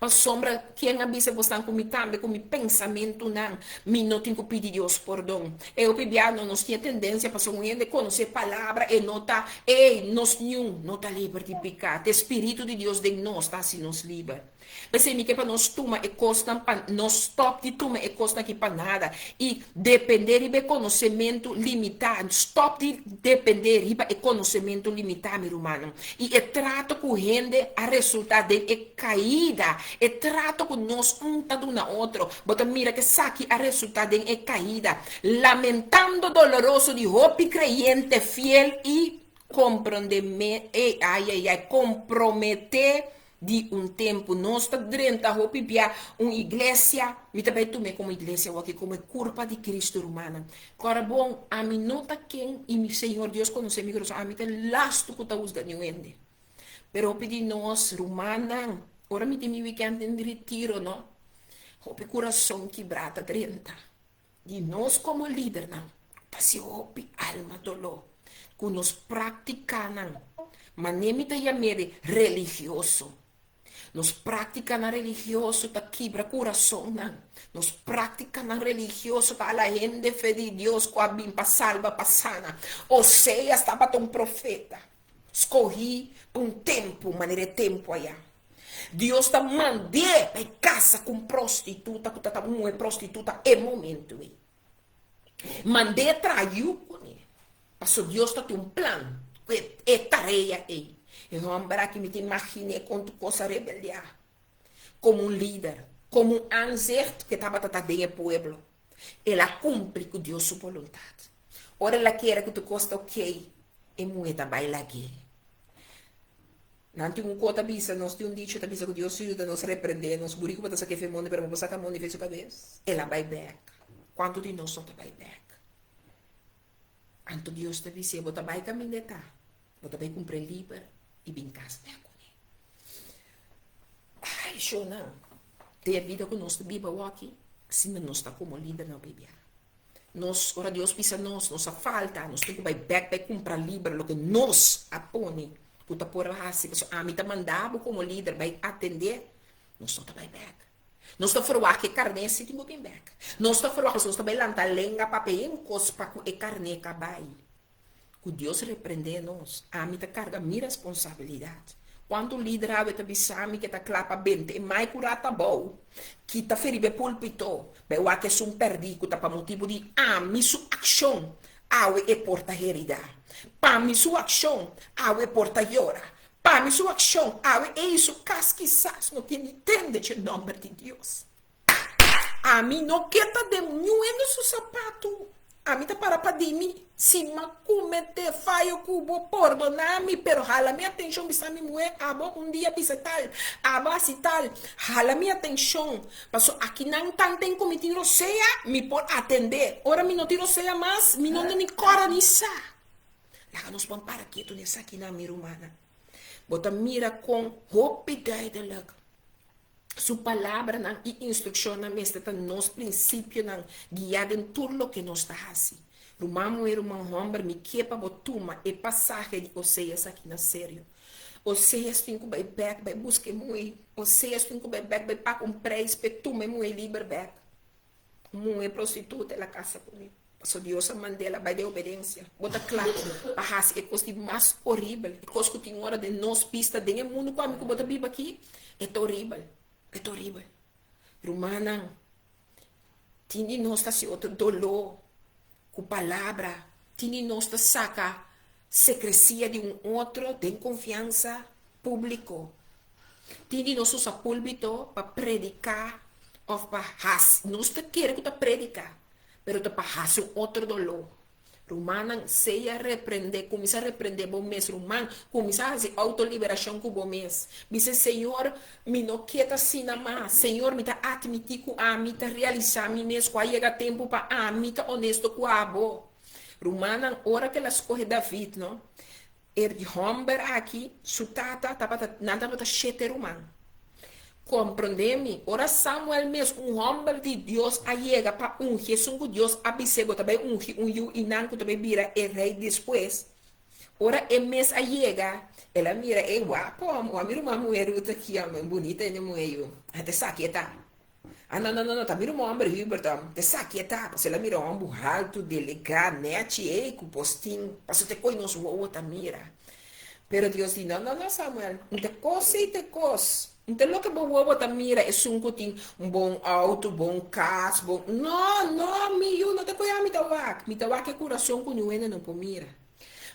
Mas sombra, quem abisa você com também, com pensamento, não, me não tenho que pedir Deus perdão. Eu pibiano, nós tinha tendência para de conhecer palavra e nota, nós não está livre de pecado. O Espírito de Deus de nós está assim nos livre. Mas se me que para nós toma e costa, nós stop de toma e costa aqui para nada. E depender de conhecimento limitado, stop de depender de conhecimento limitado, meu irmão. E trato com gente a resultado de caída. E trato com nós um do na outro. Bota mira que saque a resultado de caída. Lamentando doloroso de hope creyente fiel e comprometer de um tempo, nós está dentro da uma igreja, me também tomei como igreja, aqui como curva de Cristo humana. Agora, bom, a mim nota quem, e meu Senhor Deus, conhece meu coração, a mim tem lasto que está usando ende. Pero pedi nós, humana, ora me tem meu weekend em retiro, não? Hope coração quebrada dentro. De nós como líder, não? Tá se hope alma dolor. Que nós praticamos, mas nem me tem religioso. Nos praticamos religioso para quebra coração, não. Nos praticamos religioso para a gente fé de Deus com a bim para salva para sana. Ou seja, estava um profeta. Escorri um tempo, maneira tempo aí. Deus está mandando para casa com prostituta, que está uma prostituta é momento. Mandei traiu com ele. Passou Deus está um plano, é tarefa aí. Eu não que me imaginei quanto coisa rebeliar. Como um líder, como um anjo que estava tratando o povo. Ela cumpre com Deus sua vontade. Ora ela quer que tu costa ok, e moeda baila aqui. Não tem coisa bisa, nós temos dicho bisa que Deus ajuda nos repreender, nos burico para sacar que monde, para não sacar monde fez o cabeça. Ela vai back. Quanto de nós não vai back? Anto Deus te disse, você vai caminhar, você vai cumprir livre. E bem casa com ele. Ai, show não. Tem a vida que nós bíblia aqui, assim nós está como líder na Bíblia. Nós, ora Deus pisa nossa falta, nós temos que back para comprar livre, o que nós apone, que está por assim, a mim está mandado como líder, vai atender, nós não vai back. Nós está fora que carne se tem que back. Nós está fora que nós está vai lançar lenga papel em cospa com e carne cabai. Que Deus repreende nós, a mim tá carga minha responsabilidade. Quando o líder abre a bisami que tá clapa bem, e mais curata bom, que tá feribe púlpito, bem o que são perdido, tá para motivo de minha ação, é porta herida. Para minha ação, é porta llora. Para minha ação, é isso casquissas, não tem entende o nome de Deus. A mim não quer tá de nenhum no seu sapato. A mim tá para de mim. Se me comete falho cubo perdonar-me, pero jala minha atenção bisa me moer, um dia bisa tal, se tal, jala minha atenção. Passou aqui não tem cometido seja, me pode atender. Ora me não tiro seja mais, me não nem cora nem sa. Lá nos vamos para quieto nessa aqui na mira humana. Bota mira com rapidez de lag. Sua palavra e instrução na mesa está nos princípios guiado em tudo o que nos está assim. Rumamo e rumam homem me quepa botuma e passagem de Oséias aqui na sério. Oséias tem que back, vai buscar muito. Oséias tem que back, vai pagar preço, para tu mesmo é livre back. Muito prostituta ela casa comigo. Passou Deus a mandela, vai de obediência. Bota claro, a raça é coisa mais horrível. É coisa que tem hora de nós pista de mundo com a mim que bota biba aqui. É horrível. É horrível. Romana, tinha nós assim outro dolor, com palavra, tinha nós saca secrecia de outro, de confiança público. Tinha nós usa púlpito para predicar, ou para nós queremos predicar, mas para fazer outro dolor. Romana seja repreender, começa a repreender bom mês, Romana, começa a fazer autoliberação com bom mês. Dice, Senhor, me não quer assim mais. Senhor, me tá admitir com a me tá realizar mim mesmo, quando chega tempo para a me tá honesto com a bo. Romana, hora que ela escolhe David, não? Homem aqui, sutata, nada para chete Romana. Compreende-me? Ora Samuel mesmo, homem de Deus, chega para Jesus que Deus abisego também yu inan que também vira o rei depois. Ora mês chega, ela mira, é guapo, o amigo uma mulher aqui, bonita, e mulher, até saqueta. Não, tá mira um homem Hilberton, até saqueta, porque ela mira um homem alto, delicado, net, com postinho, para te coi nos outra mira. Pero Deus diz, não, Samuel, não te coce e te coce. Então, o que você está mira é que tem um bom auto, bom casa, bom... Não, não te conheço, me tawak é coração com o não pode mira.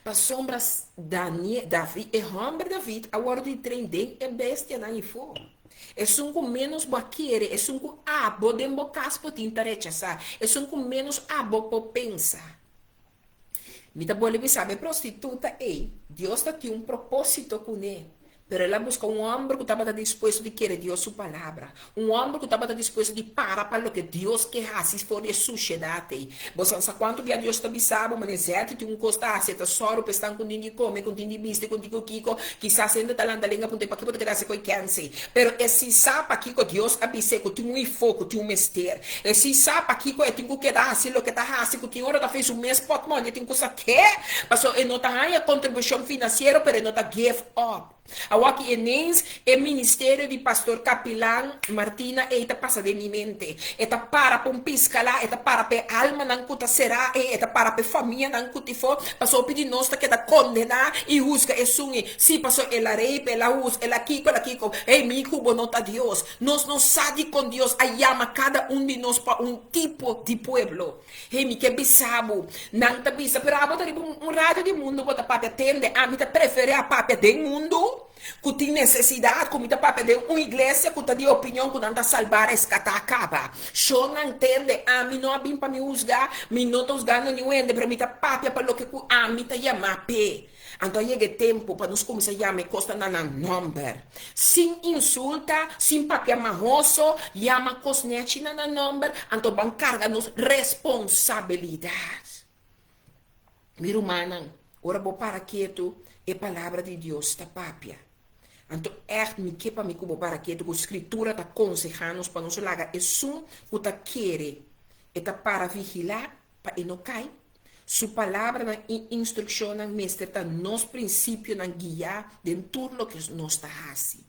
Para sombras, Davi, é homem David, agora de trem de é bestia na info. É que menos baqueire, é que abo de bocas por tinta rechazar, é que menos abo por pensar. Me tá bom, sabe, prostituta, Deus tem um propósito com ele. Pero ela busca um homem que estava disposto de querer Deus sua palavra. Um homem que estava disposto de parar para o que Deus quer se for de sociedade. Você sabe quanto dia Deus está bisabo, mas exército de um costa, se está soro, pestan com dinheiro come, com dinheiro viste, com dinheiro kiko, quizás ainda está lá na língua, para que pode quedar se coi câncer. Pero esse sapa aqui que Deus abise, que tem um foco, tem um mistério. Esse sapa aqui que tem que dar, se o que está assim, que tem hora da fez o mês, pode money, tem coisa que, passou e não está aí a contribuição financeira, pero não está give up. Aqui é ministério de pastor capilão Martina eta passa de minha mente eta para pom pisca lá eta para pe alma não cuta será eta para pe família não cuti for passou pedir nós que da condenar e busca e sunge se passou ela rei ela us ela kiko ei mi cubo nota Deus nós não sabe com Deus a llama cada de nós para tipo de pueblo ei mi que bisabo não tá bisa pero abota rádio de mundo bota papi atende a mim tá prefere a papi de mundo que tem necessidade, como está para pedir uma igreja que está de opinião que não está salvar a escata acaba. Só não entende, a mim não abim para me usar, me não estou usando nenhum, para mim está papia para o que a mim está chamando pé. Então chega tempo para nós começar a chamar costa na number. Sem insulta, sem papia marroso, chama cosnete na number, então vão carregar nos responsabilidade. Meu irmão, ora vou para quieto, é palavra de Deus, está papia. Então, me que para me cubo para que a escritura está aconselhando para nós lagar é só o que quer é para vigilar para não cair. Sua palavra na instrução na mestre está nos princípios na guiar dentro do que nós está fazendo.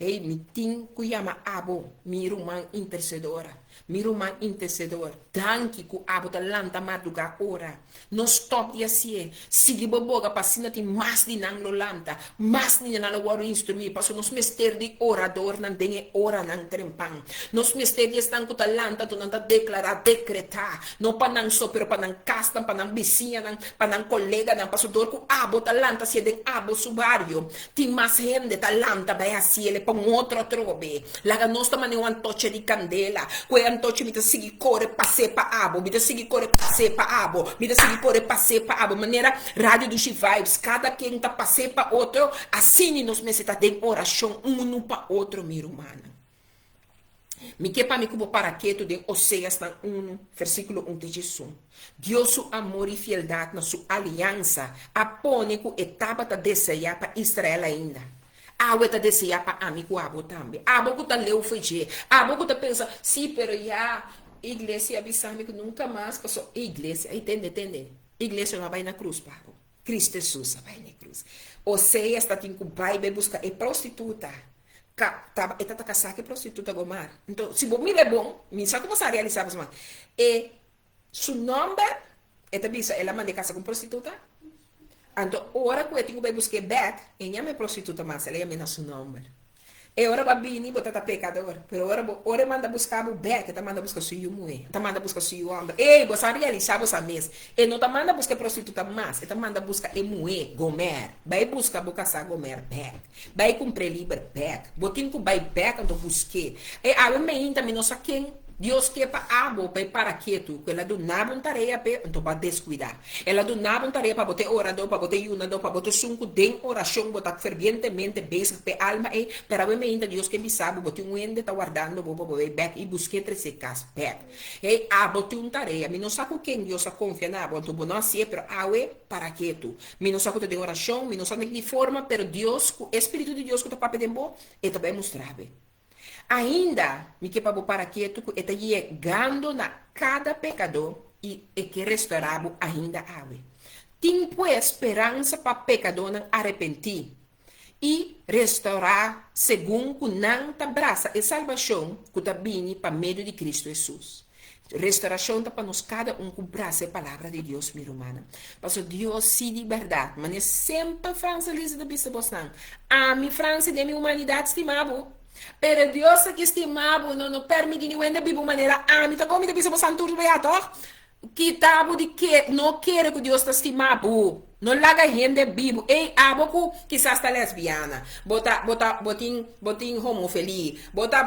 Me tem que chamar abo, minha irmã intercedora. Minha irmã intercedora. Danke que abo da lanta madruga ora. Não stop de assim. Siga boboga passina tem mais de não lanta. Mais de não o instruir. Passo nos mester de orador não tem ora não trempang. Nos mester de estão com lanta tu não tá declarar, decretar. Não para não só pero para não casta, para não vizinha, para não colega, não passador com abo da lanta se den abo subario. Tem mais gente da lanta vai assim ele para outro trobe. Laga nós também um antoche de candela. Antoche me sigi corre passe pa abo, me sigi corre passe pa abo, me sigi corre passe pa abo, maneira rádio do Vibes, cada quem tá passe pa outro, assim nos necessita de oração um para outro, meu irmão. Me que para me cubo para quieto de Oséias 1, versículo 1 de Jesus. Deus su amor e fieldade na sua aliança, apone com etapa da desejar para Israel ainda. Abo está desejar para amigo abo também. Abo que está leu feijê. Abo que está pensa, sim, pero já igreja avisar-me que nunca mais passou. Igreja, entende? Igreja não vai na cruz, pabo. Cristo Jesus vai na cruz. Oséias está tendo que vai buscar é prostituta. Está casada com prostituta gomar. Então, se você é bom, me sabe como você realizar, mas e seu nome é também ela manda casa com prostituta. Então, ora que eu tenho que buscar back, ela é prostituta, mas ela é a seu nome. E ora vai vir botar pecador, pero ora manda buscar o back, ela manda buscar sua mulher, ela manda buscar seu homem. Ei, você realizar você mesmo. E não manda buscar prostituta mais, ela manda buscar mulher, gomer. Vai buscar casar gomer back. Vai cumprir livre back. Botinho que vai back, então busquei. E a mim também não sei quem Deus quer para abo, para quieto. Ela do nabo tarefa para então para descuidar. Ela do nabo tarefa para botar orador, para botar yunador, para botar sunco de oração, botar fervientemente basic para alma e para ver ainda Deus que me sabe, botar ende tá guardando, vou back e busque entre se cas back. E abo tem tarefa. Me não sabe com quem Deus confia na abo, então não assim, pero awe para quieto. Me não sabe de oração, me não sabe de forma, pero Deus, o Espírito de Deus que tá para tempo, e também mostrar. Ainda, me que para quieto, está chegando na cada pecador e que restaurado ainda ave. Tem pues esperança para pecador não arrepentir e restaurar segundo que não te abraça e salvação que está vindo para meio de Cristo Jesus. Restauração está para nós cada um que abraça a palavra de Deus, minha irmã. Porque Deus sim de verdade, mas é sempre França Lisa da Bisa Bosnan. A minha França de minha humanidade estimado. Pero Dios que estimado não permite ni wende bibo maneira amita como te bisa santur beato que tabo de que não quer que Deus te estimado não laga gente bibo ei aboku quizás está lesbiana botin homofili bota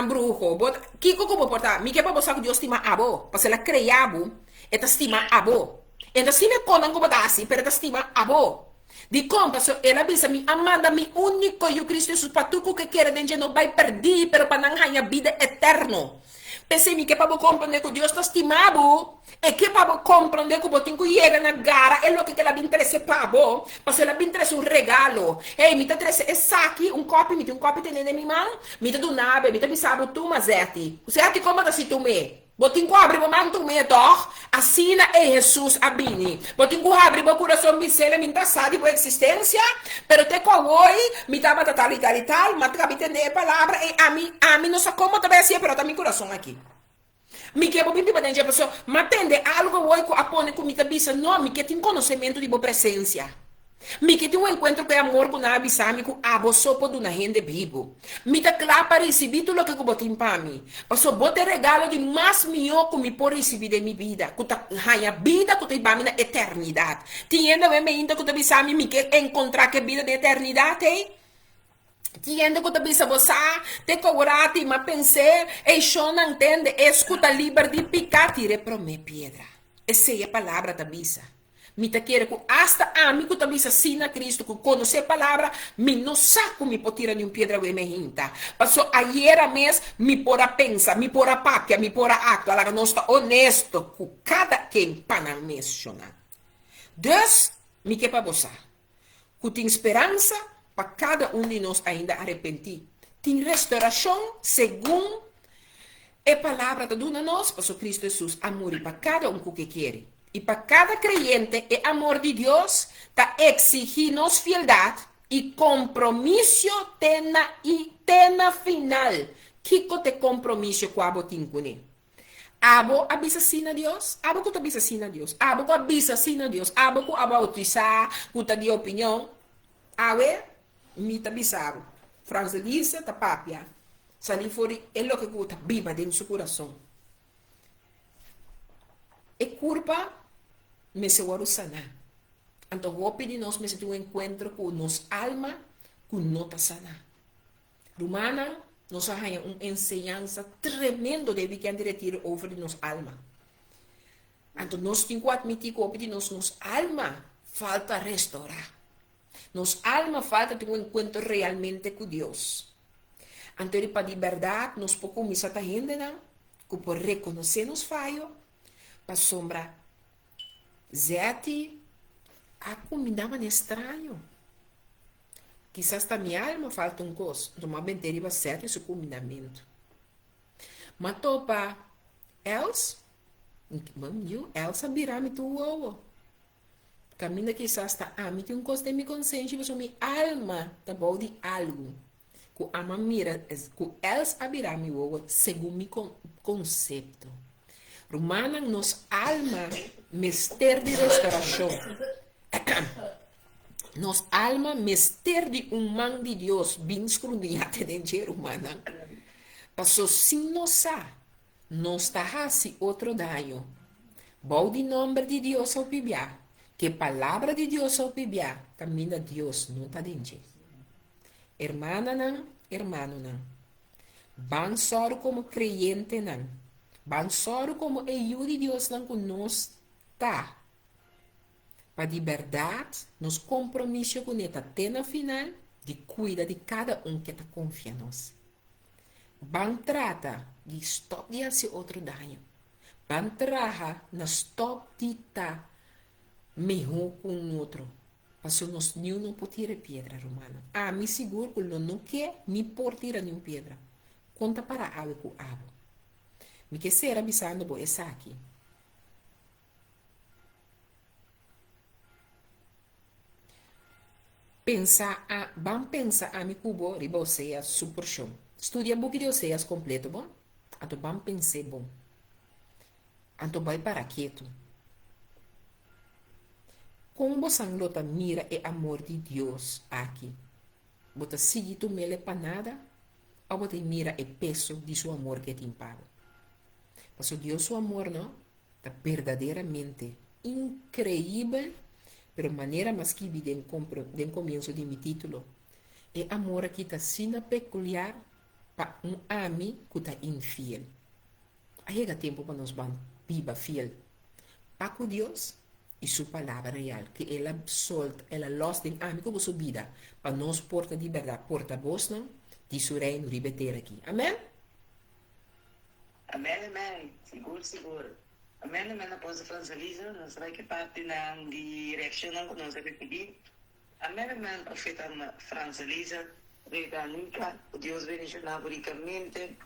brujo bota kiko como porta mi que para que Deus estima abo para ela criabo eta estima abo então se me conam como tá assim pero te estima abo di compassion ela bisa mi amada mi único eu Cristo Jesus patuco que quer de não vai perder pero para não ganhar vida eterno pensei mi que para compreender que Deus está estimado e que para compreender que botinho chega na gara é o que ela me interessa para bo porque ela me interessa um regalo ei me interessa essa aqui um copo tem na minha mão me tá do nave me tá bisabo tu mazete você aqui como tá se tu me botin ko abre mo manto me doch assina é Jesus abini botin ko abre mo coração mi sele minta sa di existência pero te ko oi mi tava tal mas te entender a palavra e a mim não sei como também assim pero tá mi coração aqui mi que bo bimbi ba dentro pessoa mas entende algo oi ko apone ko mi tabisa no mi que tem conhecimento de boa presença mi que tem encontro com amor com a abisami com abo sopo do na gente vivo mi tá claro para receber tudo o que eu botin para mim passo bote regalo de mais melhor que me pode receber de minha vida que tá a vida que tem para mim na eternidade tiendo bem ainda que abisami mi que encontrar que vida de eternidade hein tiendo que abisa você te cobrate mas pensei e só não entende escuta livre de picar tire para minha pedra essa é a palavra da bisa me te quer que hasta amigo também assina Cristo que conhecer a palavra me não saco me pode tirar nenhuma pedra e me hinta passou ayer mês me pora pensa me pora papia me pora acto ela não está honesto com cada quem para mencionar Deus me quer para você que tem esperança para cada de nós ainda arrepentir tem restauração segundo a palavra da dona nós passou Cristo Jesus amor para cada que quer e para cada crente, o amor de Deus está exigindo fialdade e compromisso tena final. Que te compromisso com a botincune? Abo abisa sina Deus, abo que abisa sina Deus, abo que abisa sina Deus, abo que abautizar, que de opinião. Awe, me tabisabo. Franzelisa, tapapia. Sali fori, é o que está viva dentro do seu coração. E culpa me se waru sana. Então, o de nós me se um encontro com nos alma, com nota sana. Romana, nós arranha uma ensinança tremenda de que retirar over de nos alma. Então, nós temos que admitir que o de nos alma falta restaurar. Nos alma falta ter um encontro realmente com Deus. Então, para de verdade, nós podemos começar a gente, que por reconhecer nos falhos, para sombra Zete a comida é estranho quizás da minha alma falta coisa uma benteria vai certo esse combinamento mas topa Elsa virame tu ovo caminha quizás tá me tem coisa de minha consciência mas minha alma tá bom de algo que ama mira que Elsa virame o ovo segundo meu conceito Romana nos alma mister de restauração. Nos alma mister de man de Deus bem escruniate de romana. Passou sem nos está assim outro daño. Bom de nome de Deus ao pibiar. Que palavra de Deus ao pibiar. Camina Deus não está dentro. Hermana não, hermano não. Van só como creyente nan. Van só como ajuda Deus nan que nós tá. Para de verdade, nos compromisso com ele até no final, de cuida de cada um que confia em nós. Van trata de stop de fazer outro dano. Van traja na stop de estar melhor com o outro. Porque nós não podemos tirar pedra, romano. Me seguro que não quer nem por tirar nenhuma pedra. Conta para algo com algo. Me que será avisando por essa aqui. Vamos pensar a mi cubo riba Oséias super show. Estudia o book de Oséias completo, bom? Então vamos pensar bom. Então vai para quieto. Como você lota mira o amor de Deus aqui? Você sigue tu mele para nada? Ou você mira o peso de seu amor que te paga? Porque Deus seu amor não está verdadeiramente incrível, pero maneira mais que vi den comienzo de mi título. É amor aqui está sendo peculiar para amigo que está infiel. Aí é tempo para nós viva fiel. Para com Deus e sua palavra real, que ela solta, ela los tem amigo com sua vida, para nós porta de verdade, porta voz não, de seu reino ribeter aqui. Amém? Amém, amém. Seguro, seguro. Amém, amém. Após a Francelisa, nós vai que parte na direção que nós vamos pedir. Amém, amém. Profeta Francelisa, Británica, Deus bendicionar ricamente.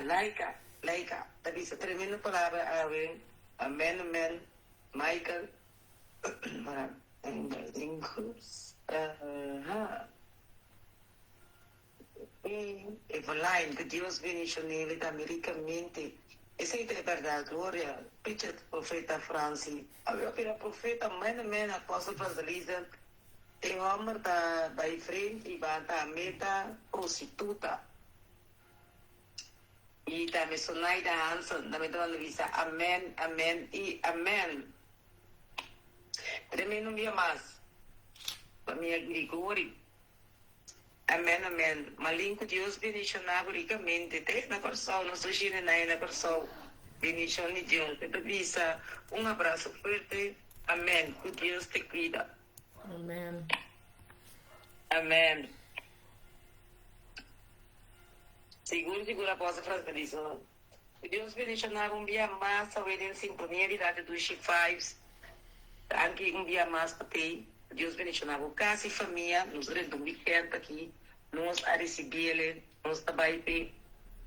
Laica, tapi sa tremendo palavra awen. Amém, amém. Michael, Eveline, que Deus bendicionar ele ricamente. Essa é a verdade, glória. Pecha profeta Francis. Agora, profeta, amém, apóstolo Francelisa. Tem homem da frente e vai a meta prostituta. E também sonai da Hanson, também estou falando isso. Amém, amém e amém. Tremendo um dia mais. Para minha Grigori. Amém, amém. Malinco Deus bendicionar ricamente. Tem na pessoa, não sou gira na pessoa. Bendição de Deus. Então, visa um abraço forte. Amém. Que Deus te cuida. Amém. Amém. Seguro após a frase Deus bendicionar um dia mais, a em sintonia de rádio dos Chifives. Aqui um dia mais para ter. Deus bendicionar o casa e família, nos do weekend aqui, nós a receber, nós também ter.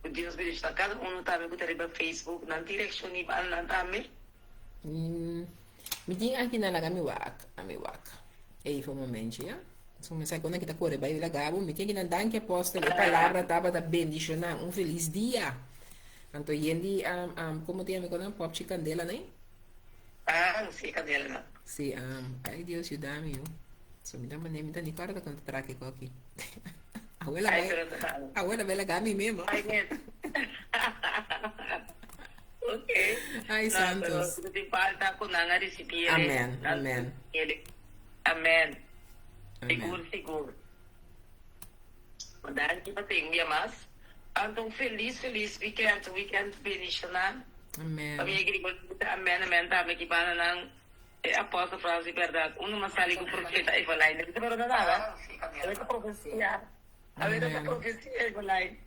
Deus bendicionar cada um também que está no Facebook, na direção de também. Me diz aqui na laga mi wak. Aí foi um momento, já? Se você quando kita corre vai lagabo, me tinha que não dar que apóstolo a palavra estava da bendicionar um feliz dia. Então yendi como tem me quando pop candela, né? Sim, candela. Sim, ai Deus ajuda-me, eu. So me dá mané me dá ni cara da canto traque ko aqui. Abuela vai lagami mesmo. Ai, mesmo. Ok. Ai, santos. Falta com nanga receber. Amém, amém. Amém. Seguro. Mandar que você envia mais. Então, feliz weekend bendicionar. Amém. A minha agricultura, amém, também que para não apóstolo Francis, verdade. Uma sali com o profeta Eveline. Você vai dar nada? A ver a profecia, Eveline.